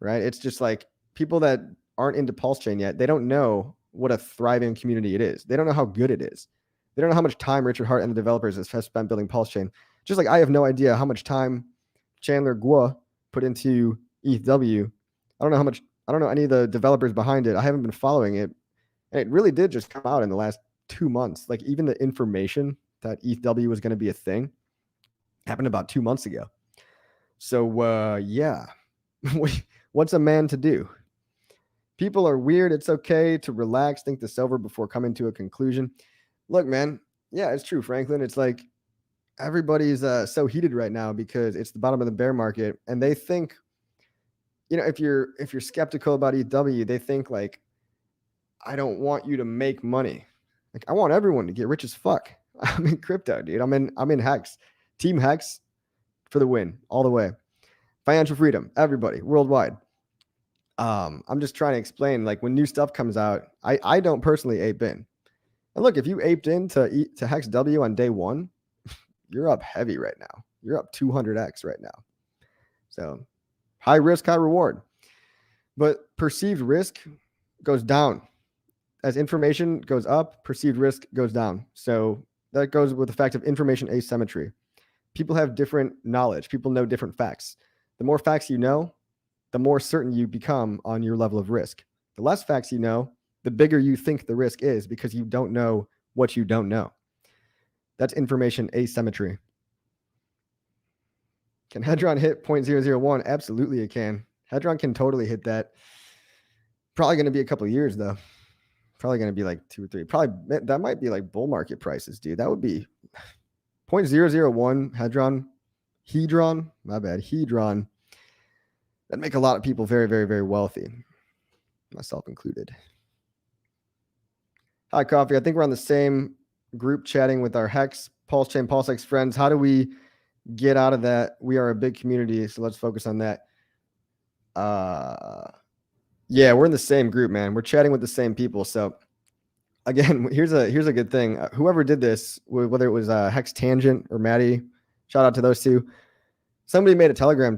right? It's just like people that aren't into PulseChain yet. They don't know what a thriving community it is. They don't know how good it is. They don't know how much time Richard Hart and the developers have spent building PulseChain. Just like I have no idea how much time Chandler Guo put into ETHW. I don't know any of the developers behind it. I haven't been following it. And it really did just come out in the last 2 months. Like even the information that ETHW was going to be a thing happened about 2 months ago. So yeah, what's a man to do? People are weird. It's okay to relax, think this over before coming to a conclusion. Look, man. Yeah, it's true, Franklin. It's like everybody's so heated right now because it's the bottom of the bear market and they think you know, if you're skeptical about ETHW, they think like, I don't want you to make money. Like, I want everyone to get rich as fuck. I'm in crypto, dude. I'm in HEX. Team HEX for the win, all the way. Financial freedom, everybody, worldwide. I'm just trying to explain, like, when new stuff comes out, I don't personally ape in. And look, if you aped in to HEXW on day one, you're up heavy right now. You're up 200x right now. So high risk, high reward. But perceived risk goes down. As information goes up, perceived risk goes down. So that goes with the fact of information asymmetry. People have different knowledge. People know different facts. The more facts you know, the more certain you become on your level of risk. The less facts you know, the bigger you think the risk is because you don't know what you don't know. That's information asymmetry. Can Hedron hit 0.001? Absolutely it can. Hedron can totally hit that. Probably going to be a couple of years though. Probably going to be like 2 or 3. Probably that might be like bull market prices, dude. That would be 0.001 Hedron. My bad. Hedron. That'd make a lot of people very, very, very wealthy, myself included. Hi, Coffee. I think we're on the same group chatting with our HEX, PulseChain, pulsex friends. How do we get out of that? We are a big community, so let's focus on that. Yeah, we're in the same group, man. We're chatting with the same people. So again, here's a good thing. Whoever did this, whether it was Hex Tangent or Maddie, shout out to those two. Somebody made a Telegram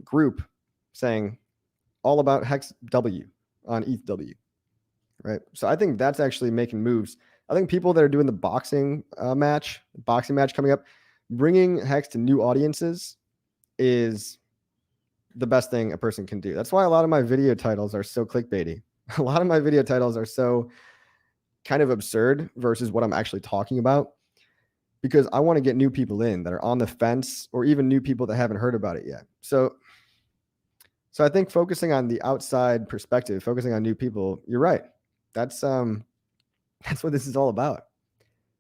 group saying all about Hex W on ETHW, right? So I think that's actually making moves. I think people that are doing the boxing match coming up, bringing Hex to new audiences is the best thing a person can do. That's why a lot of my video titles are so clickbaity. A lot of my video titles are so kind of absurd versus what I'm actually talking about, because I want to get new people in that are on the fence, or even new people that haven't heard about it yet. So I think focusing on the outside perspective, focusing on new people, you're right. That's what this is all about.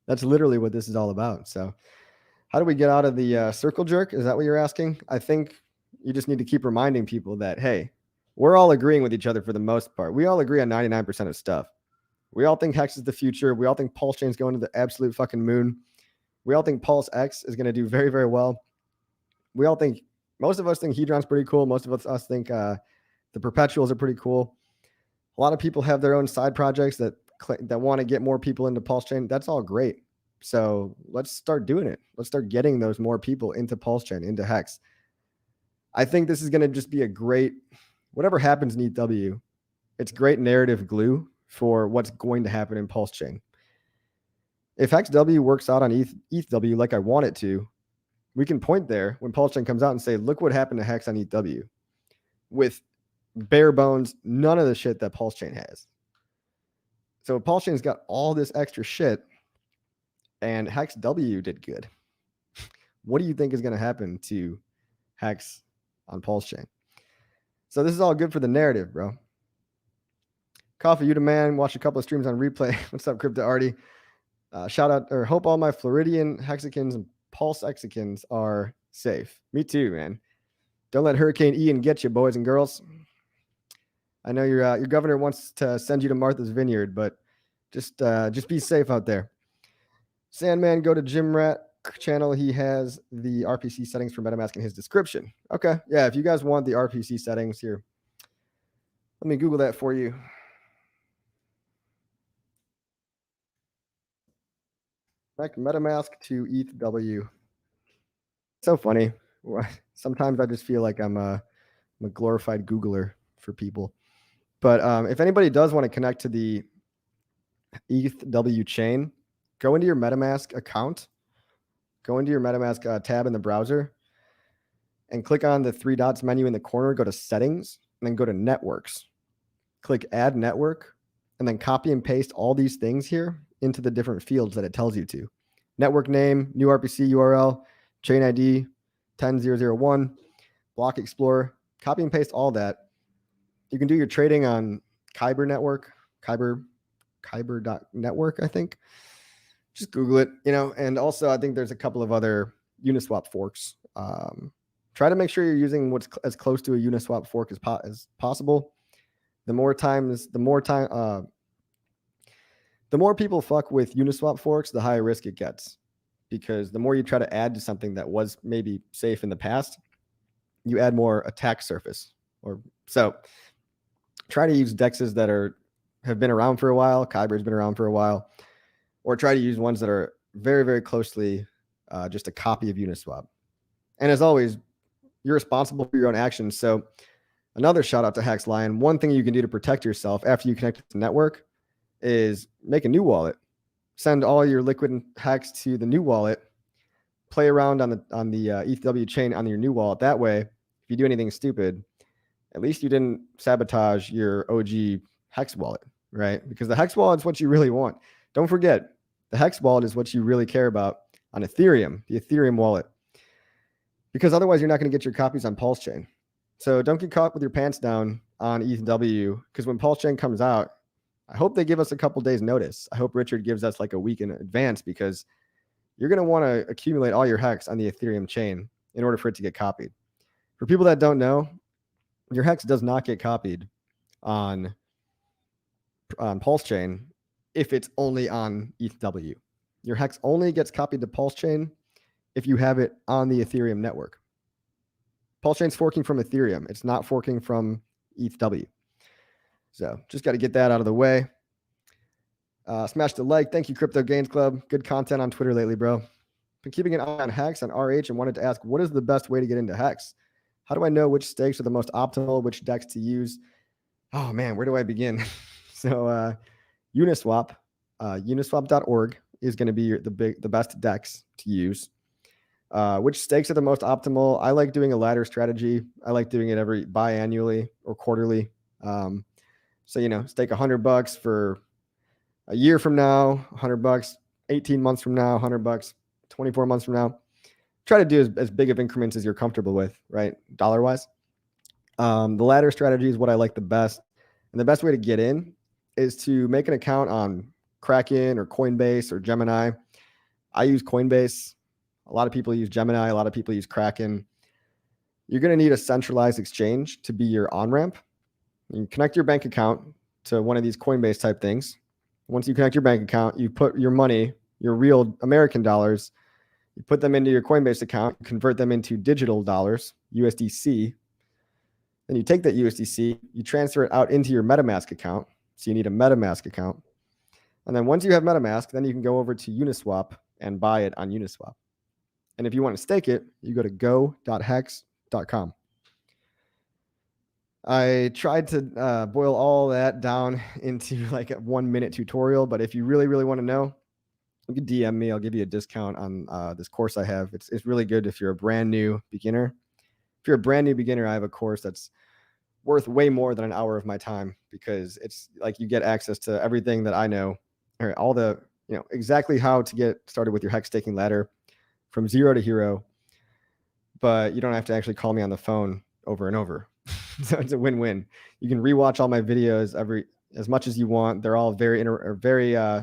That's literally what this is all about. So how do we get out of the circle jerk? Is that what you're asking? I think you just need to keep reminding people that, hey, we're all agreeing with each other for the most part. We all agree on 99% of stuff. We all think HEX is the future. We all think PulseChain is going to the absolute fucking moon. We all think PulseX is going to do very, very well. Most of us think Hedron's pretty cool. Most of us think the perpetuals are pretty cool. A lot of people have their own side projects that want to get more people into PulseChain. That's all great. So let's start doing it. Let's start getting those more people into PulseChain, into HEX. I think this is going to just be a great, whatever happens in ETHW, it's great narrative glue for what's going to happen in PulseChain. If HEXW works out on ETHW like I want it to, we can point there when PulseChain comes out and say, look what happened to HEX on ETHW with bare bones, none of the shit that PulseChain has. So PulseChain's got all this extra shit and HEXW did good. What do you think is going to happen to HEX on PulseChain? So this is all good for the narrative, bro. Coffee, you the man. Watch a couple of streams on replay. What's up, Crypto Arty? Shout out, or hope all my Floridian Hexicans and Pulse Exicans are safe. Me too, man. Don't let Hurricane Ian get you, boys and girls. I know your governor wants to send you to Martha's Vineyard, but just be safe out there. Sandman, go to Jim Rat channel. He has the RPC settings for MetaMask in his description. Okay, yeah, if you guys want the RPC settings here, let me Google that for you. MetaMask to ETHW. So funny. Sometimes I just feel like I'm a glorified Googler for people. But if anybody does want to connect to the ETHW chain, go into your MetaMask account, go into your MetaMask tab in the browser, and click on the 3 dots menu in the corner, go to settings, and then go to networks. Click add network, and then copy and paste all these things here into the different fields that it tells you to. Network name, new RPC URL, chain ID, 10001, block explorer, copy and paste all that. You can do your trading on Kyber network, Kyber.network, I think. Just Google it, and also I think there's a couple of other Uniswap forks try to make sure you're using what's as close to a Uniswap fork as possible. The more people fuck with Uniswap forks, the higher risk it gets, because the more you try to add to something that was maybe safe in the past, you add more attack surface. So try to use dexes that have been around for a while. Kyber's been around for a while, or try to use ones that are very, very closely just a copy of Uniswap. And as always, you're responsible for your own actions. So another shout out to Hex Lion. One thing you can do to protect yourself after you connect to the network is make a new wallet. Send all your liquid and Hex to the new wallet. Play around on the ETHW chain on your new wallet. That way, if you do anything stupid, at least you didn't sabotage your OG Hex wallet, right? Because the Hex wallet is what you really want. Don't forget, the Hex wallet is what you really care about on Ethereum, the Ethereum wallet. Because otherwise, you're not going to get your copies on PulseChain. So don't get caught with your pants down on ETHW, because when PulseChain comes out, I hope they give us a couple days notice. I hope Richard gives us like a week in advance, because you're going to want to accumulate all your Hex on the Ethereum chain in order for it to get copied. For people that don't know, your Hex does not get copied on PulseChain if it's only on ETHW. Your Hex only gets copied to PulseChain if you have it on the Ethereum network. PulseChain's forking from Ethereum. It's not forking from ETHW. So just got to get that out of the way. Smash the like. Thank you, Crypto Gains Club. Good content on Twitter lately, bro. Been keeping an eye on Hex and RH and wanted to ask, what is the best way to get into Hex? How do I know which stakes are the most optimal, which DEX to use? Oh man, where do I begin? So Uniswap, uniswap.org is going to be the best DEX to use. Which stakes are the most optimal? I like doing a ladder strategy. I like doing it every biannually or quarterly. So, stake $100 for a year from now, $100, 18 months from now, $100, 24 months from now. Try to do as big of increments as you're comfortable with, right? Dollar wise. The ladder strategy is what I like the best. And the best way to get in is to make an account on Kraken or Coinbase or Gemini. I use Coinbase. A lot of people use Gemini. A lot of people use Kraken. You're going to need a centralized exchange to be your on-ramp. You connect your bank account to one of these Coinbase type things. Once you connect your bank account, you put your money, your real American dollars, you put them into your Coinbase account, convert them into digital dollars, USDC. Then you take that USDC, you transfer it out into your MetaMask account. So you need a MetaMask account. And then once you have MetaMask, then you can go over to Uniswap and buy it on Uniswap. And if you want to stake it, you go to go.hex.com. I tried to boil all that down into like a 1-minute tutorial, but if you really, really want to know, you can DM me. I'll give you a discount on this course I have. It's really good if you're a brand new beginner. If you're a brand new beginner, I have a course that's worth way more than an hour of my time, because it's like you get access to everything that I know, or all the, exactly how to get started with your Hex staking ladder from zero to hero, but you don't have to actually call me on the phone over and over. So it's a win-win. You can rewatch all my videos as much as you want. They're all very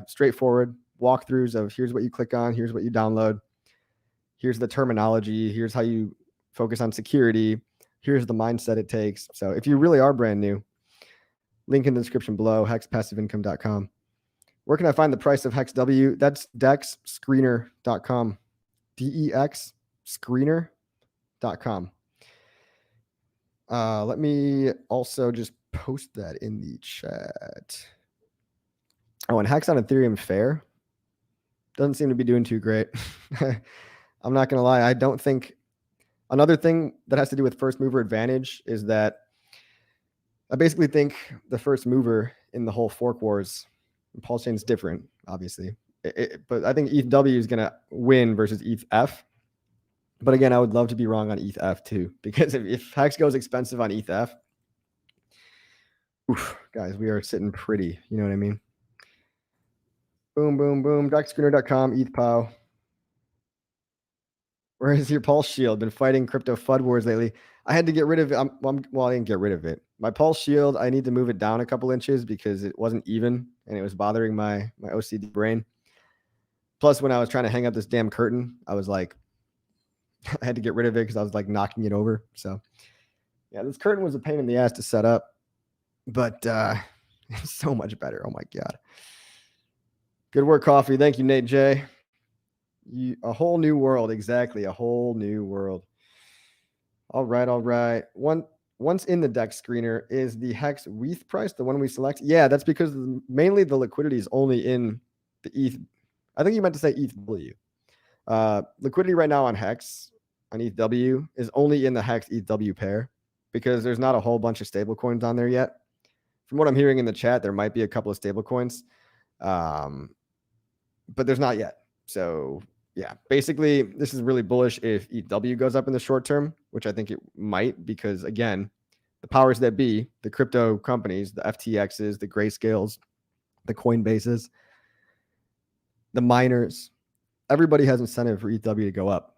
straightforward walkthroughs of here's what you click on, here's what you download, here's the terminology, here's how you focus on security, here's the mindset it takes. So if you really are brand new, link in the description below, hexpassiveincome.com. Where can I find the price of HEXW? That's dexscreener.com. DEX screener.com. Let me also just post that in the chat. Oh, and Hex on Ethereum Fair doesn't seem to be doing too great. I'm not going to lie. I don't think another thing that has to do with first mover advantage is that I basically think the first mover in the whole fork wars, PulseChain is different, obviously. But I think ETHW is going to win versus ETH. But again, I would love to be wrong on ETH too, because if Hex goes expensive on ETH, guys, we are sitting pretty. You know what I mean? Boom, boom, boom. DexScreener.com, ETHPOW. Where is your Pulse Shield? Been fighting crypto FUD wars lately. I had to get rid of it. Well, I didn't get rid of it. My Pulse Shield, I need to move it down a couple inches because it wasn't even, and it was bothering my OCD brain. Plus, when I was trying to hang up this damn curtain, I was like, I had to get rid of it because I was like knocking it over. So yeah, this curtain was a pain in the ass to set up, but it's so much better. Oh my God. Good work, Coffee. Thank you, Nate J. A whole new world. Exactly. A whole new world. All right. All right. Once in the DEX screener is the HEX WETH price, the one we select. Yeah, that's because mainly the liquidity is only in the ETH. I think you meant to say ETHW. Liquidity right now on HEX, on ETHW, is only in the HEX ETHW pair because there's not a whole bunch of stable coins on there yet. From what I'm hearing in the chat, there might be a couple of stable coins, but there's not yet. So yeah, basically this is really bullish if ETHW goes up in the short term, which I think it might, because again, the powers that be, the crypto companies, the FTXs, the Grayscales, the Coinbases, the miners, everybody has incentive for ETHW to go up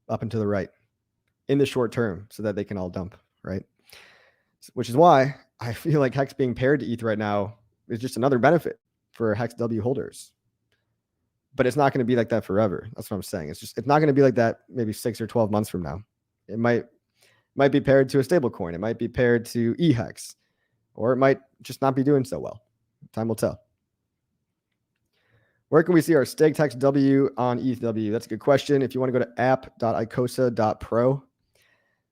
and to the right in the short term so that they can all dump, right? Which is why I feel like HEX being paired to ETH right now is just another benefit for HEXW holders. But it's not going to be like that forever. That's what I'm saying. It's not going to be like that maybe 6 or 12 months from now. It might be paired to a stable coin. It might be paired to EHEX, or it might just not be doing so well. Time will tell. Where can we see our staked HEXW on ETHW? That's a good question. If you want to go to app.icosa.pro,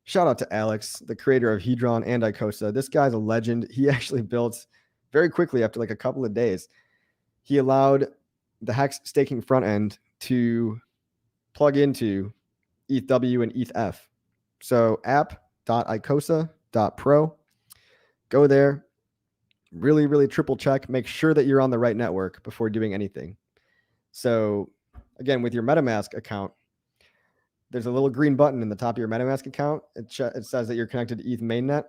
shout out to Alex, the creator of Hedron and Icosa. This guy's a legend. He actually built very quickly after like a couple of days. He allowed the HEX staking front end to plug into ETHW and ETH. So app.icosa.pro. Go there. Really, really triple check. Make sure that you're on the right network before doing anything. So again, with your MetaMask account, there's a little green button in the top of your MetaMask account. It says that you're connected to ETH mainnet.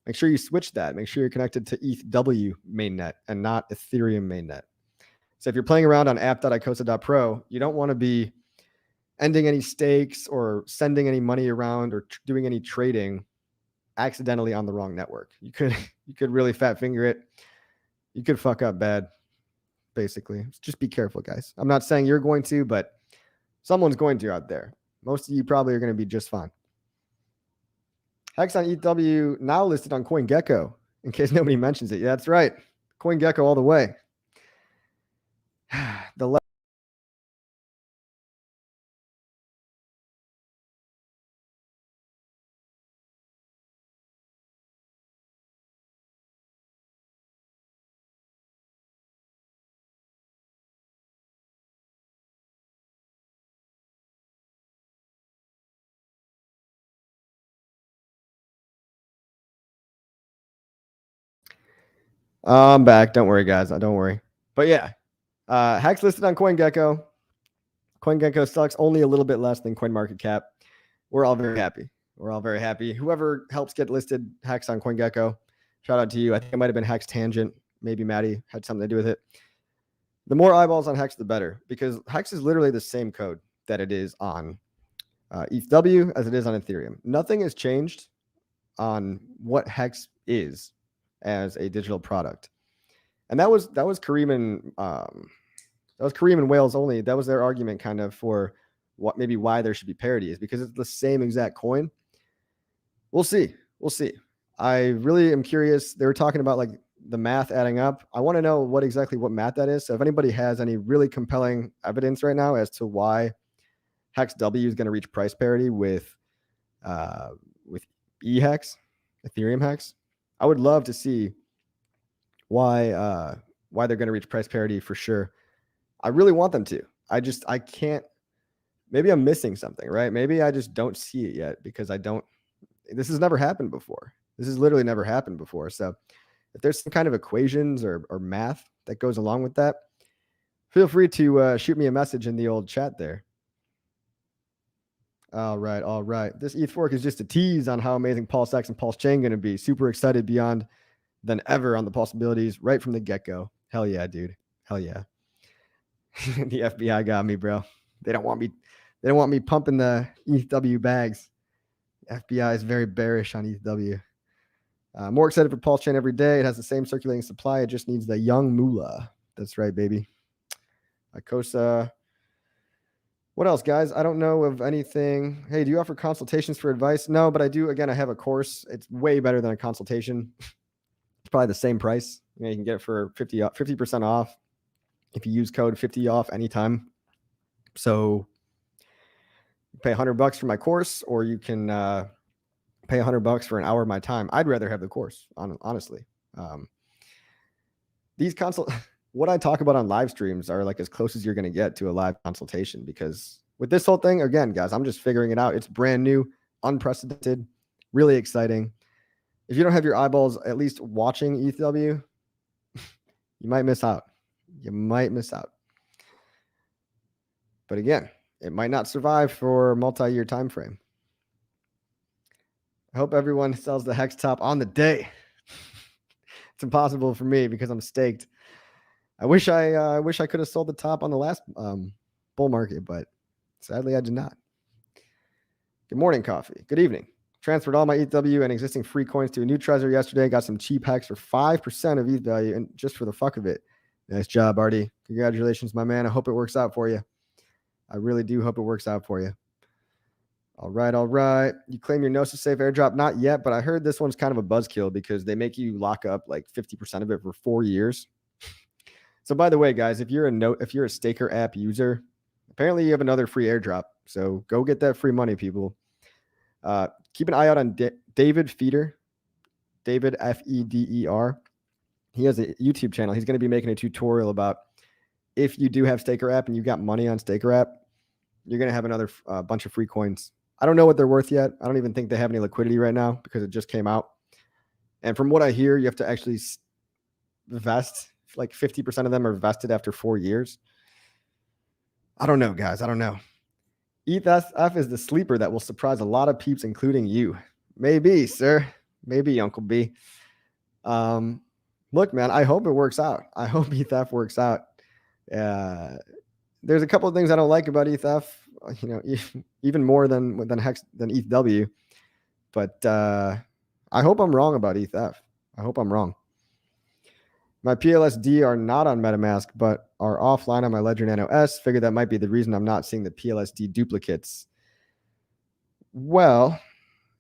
Make sure you switch that. Make sure you're connected to ETHW mainnet and not Ethereum mainnet. So if you're playing around on app.icosa.pro, you don't want to be ending any stakes or sending any money around or doing any trading accidentally on the wrong network. You could really fat finger it. You could fuck up bad, basically. Just be careful, guys. I'm not saying you're going to, but someone's going to out there. Most of you probably are going to be just fine. HEX on ETHW now listed on CoinGecko, in case nobody mentions it. Yeah, that's right. CoinGecko all the way. I'm back. Don't worry, guys. Don't worry. But yeah, HEX listed on CoinGecko. CoinGecko sucks only a little bit less than CoinMarketCap. We're all very happy. We're all very happy. Whoever helps get listed HEX on CoinGecko, shout out to you. I think it might have been HEX Tangent. Maybe Maddie had something to do with it. The more eyeballs on HEX, the better, because HEX is literally the same code that it is on ETHW as it is on Ethereum. Nothing has changed on what HEX is as a digital product. And that was Kareem and Wales only. That was their argument kind of for what maybe why there should be parity, is because it's the same exact coin. We'll see. I really am curious. They were talking about like the math adding up. I want to know what math that is. So if anybody has any really compelling evidence right now as to why HEXW is going to reach price parity with EHEX, Ethereum HEX, I would love to see why they're going to reach price parity for sure. I really want them to. I can't. Maybe I'm missing something, right? Maybe I just don't see it yet because this has never happened before. This has literally never happened before. So if there's some kind of equations or math that goes along with that, feel free to shoot me a message in the old chat there. All right. This ETH fork is just a tease on how amazing PulseX and PulseChain going to be. Super excited beyond than ever on the possibilities right from the get-go. Hell yeah, dude. Hell yeah. The FBI got me, bro. They don't want me pumping the ETHW bags. FBI is very bearish on ETHW. More excited for PulseChain every day. It has the same circulating supply. It just needs the young moolah. That's right, baby. Icosa. What else, guys? I don't know of anything. Hey, do you offer consultations for advice? No, but I do. Again, I have a course. It's way better than a consultation. It's probably the same price. You can get it for 50% off if you use code 50 off anytime. So you pay $100 for my course, or you can pay $100 for an hour of my time. I'd rather have the course, honestly. These what I talk about on live streams are like as close as you're going to get to a live consultation, because with this whole thing, again, guys, I'm just figuring it out. It's brand new, unprecedented, really exciting. If you don't have your eyeballs at least watching ETHW, you might miss out. You might miss out. But again, it might not survive for a multi-year time frame. I hope everyone sells the HEX top on the day. It's impossible for me because I'm staked. I wish I could have sold the top on the last bull market, but sadly I did not. Good morning, coffee. Good evening. Transferred all my ETHW and existing free coins to a new treasury yesterday. Got some cheap HEX for 5% of ETH value, and just for the fuck of it. Nice job, Artie. Congratulations, my man. I hope it works out for you. I really do hope it works out for you. All right, all right. You claim your Gnosis Safe airdrop? Not yet, but I heard this one's kind of a buzzkill because they make you lock up like 50% of it for 4 years. So by the way, guys, if you're a Staker app user, apparently you have another free airdrop. So go get that free money, people. Keep an eye out on David Feder, David Feder. He has a YouTube channel. He's going to be making a tutorial about if you do have Staker app and you got money on Staker app, you're going to have another bunch of free coins. I don't know what they're worth yet. I don't even think they have any liquidity right now because it just came out. And from what I hear, you have to actually vest. Like 50% of them are vested after 4 years. I don't know, guys. I don't know. ETHW is the sleeper that will surprise a lot of peeps, including you. Maybe, sir. Maybe, Uncle B. Look, man, I hope it works out. I hope ETHW works out. There's a couple of things I don't like about ETHW, you know, even more than ETHW. But I hope I'm wrong about ETHW. I hope I'm wrong. My PLSD are not on MetaMask, but are offline on my Ledger Nano S. Figured that might be the reason I'm not seeing the PLSD duplicates. Well,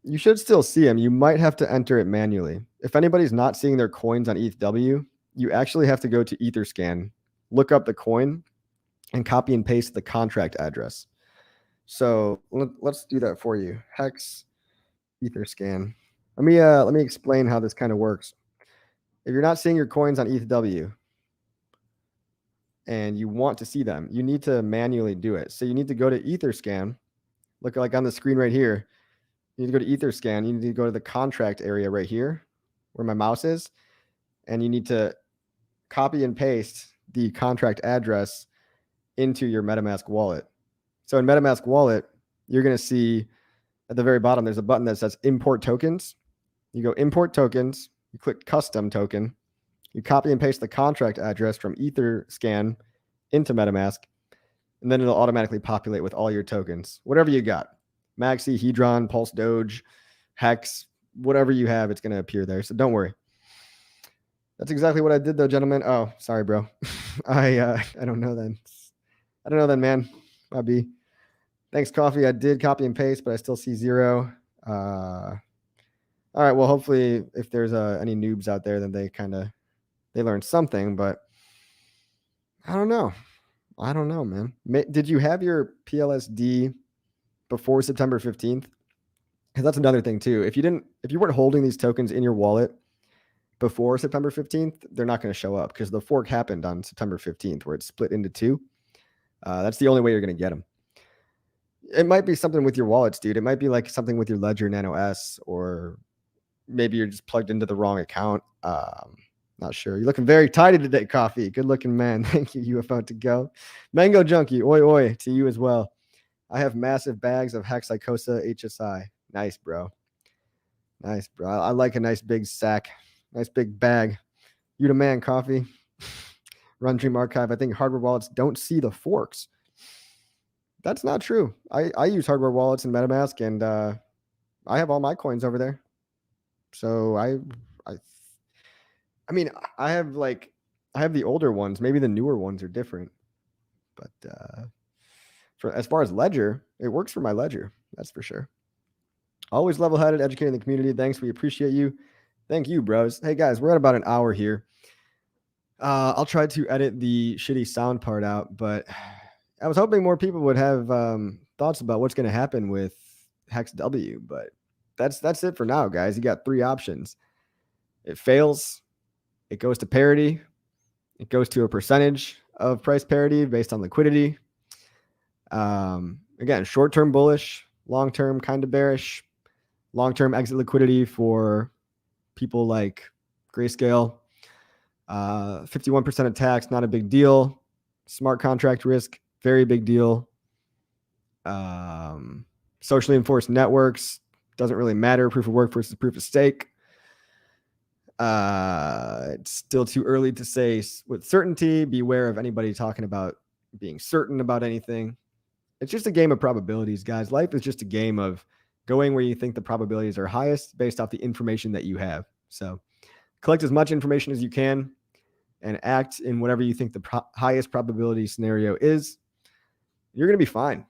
you should still see them. You might have to enter it manually. If anybody's not seeing their coins on ETHW, you actually have to go to Etherscan, look up the coin, and copy and paste the contract address. So let's do that for you. HEX Etherscan. Let me explain how this kind of works. If you're not seeing your coins on ETHW and you want to see them, you need to manually do it. So you need to go to Etherscan. Look like on the screen right here. You need to go to Etherscan. You need to go to the contract area right here where my mouse is. And you need to copy and paste the contract address into your MetaMask wallet. So in MetaMask wallet, you're going to see at the very bottom, there's a button that says import tokens. You go import tokens. You click custom token, you copy and paste the contract address from Etherscan into MetaMask, and then it'll automatically populate with all your tokens, whatever you got. Maxi, Hedron, Pulse Doge, Hex, whatever you have, it's going to appear there. So don't worry. That's exactly what I did though, gentlemen. Oh, sorry, bro. I don't know then. I don't know then, man. Bobby. Thanks, coffee. I did copy and paste, but I still see 0. All right. Well, hopefully, if there's any noobs out there, then they learned something. But I don't know. I don't know, man. Did you have your PLSD before September 15th? Because that's another thing too. If you weren't holding these tokens in your wallet before September 15th, they're not going to show up because the fork happened on September 15th, where it split into 2. That's the only way you're going to get them. It might be something with your wallets, dude. It might be like something with your Ledger Nano S, or maybe you're just plugged into the wrong account. Not sure. You're looking very tidy today, coffee. Good looking, man. Thank you, UFO to go. Mango Junkie, oi, oi, to you as well. I have massive bags of HEX Icosa HSI. Nice, bro. Nice, bro. I like a nice big sack. Nice big bag. You the man, coffee. Run Dream Archive. I think hardware wallets don't see the forks. That's not true. I use hardware wallets in MetaMask, and I have all my coins over there. So I mean, I have the older ones. Maybe the newer ones are different. But as far as ledger, it works for my ledger. That's for sure. Always level-headed, educating the community. Thanks. We appreciate you. Thank you, bros. Hey, guys, we're at about an hour here. I'll try to edit the shitty sound part out, but I was hoping more people would have thoughts about what's going to happen with HEXW, but that's it for now, guys. You got 3 options. It fails. It goes to parity. It goes to a percentage of price parity based on liquidity. Again, short-term bullish, long-term kind of bearish. Long-term exit liquidity for people like Grayscale. 51% of tax, not a big deal. Smart contract risk, very big deal. Socially enforced networks, doesn't really matter. Proof of work versus proof of stake. It's still too early to say with certainty. Beware of anybody talking about being certain about anything. It's just a game of probabilities, guys. Life is just a game of going where you think the probabilities are highest based off the information that you have. So collect as much information as you can and act in whatever you think the highest probability scenario is. You're going to be fine.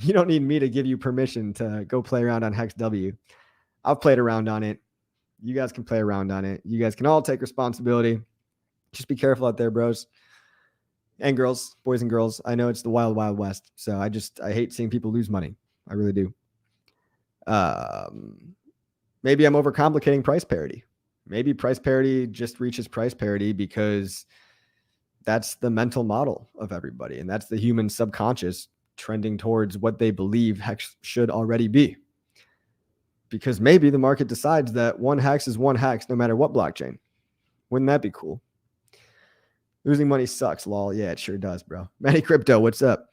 You don't need me to give you permission to go play around on HEXW. I've played around on it. You guys can play around on it. You guys can all take responsibility. Just be careful out there, bros and girls, boys and girls. I know it's the wild, wild west. So I hate seeing people lose money. I really do. Maybe I'm overcomplicating price parity. Maybe price parity just reaches price parity because that's the mental model of everybody. And that's the human subconscious trending towards what they believe HEX should already be. Because maybe the market decides that one HEX is one HEX no matter what blockchain. Wouldn't that be cool? Losing money sucks, lol. Yeah, it sure does, bro. Manny Crypto, what's up?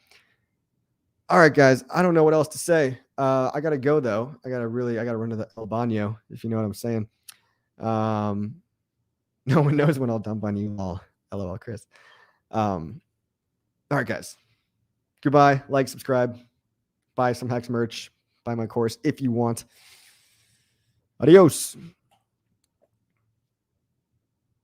All right, guys. I don't know what else to say. I gotta go though. I gotta run to the El Baño, if you know what I'm saying. No one knows when I'll dump on you all. LOL, Chris. All right, guys. Goodbye. Like, subscribe, buy some HEX merch, buy my course if you want. Adios.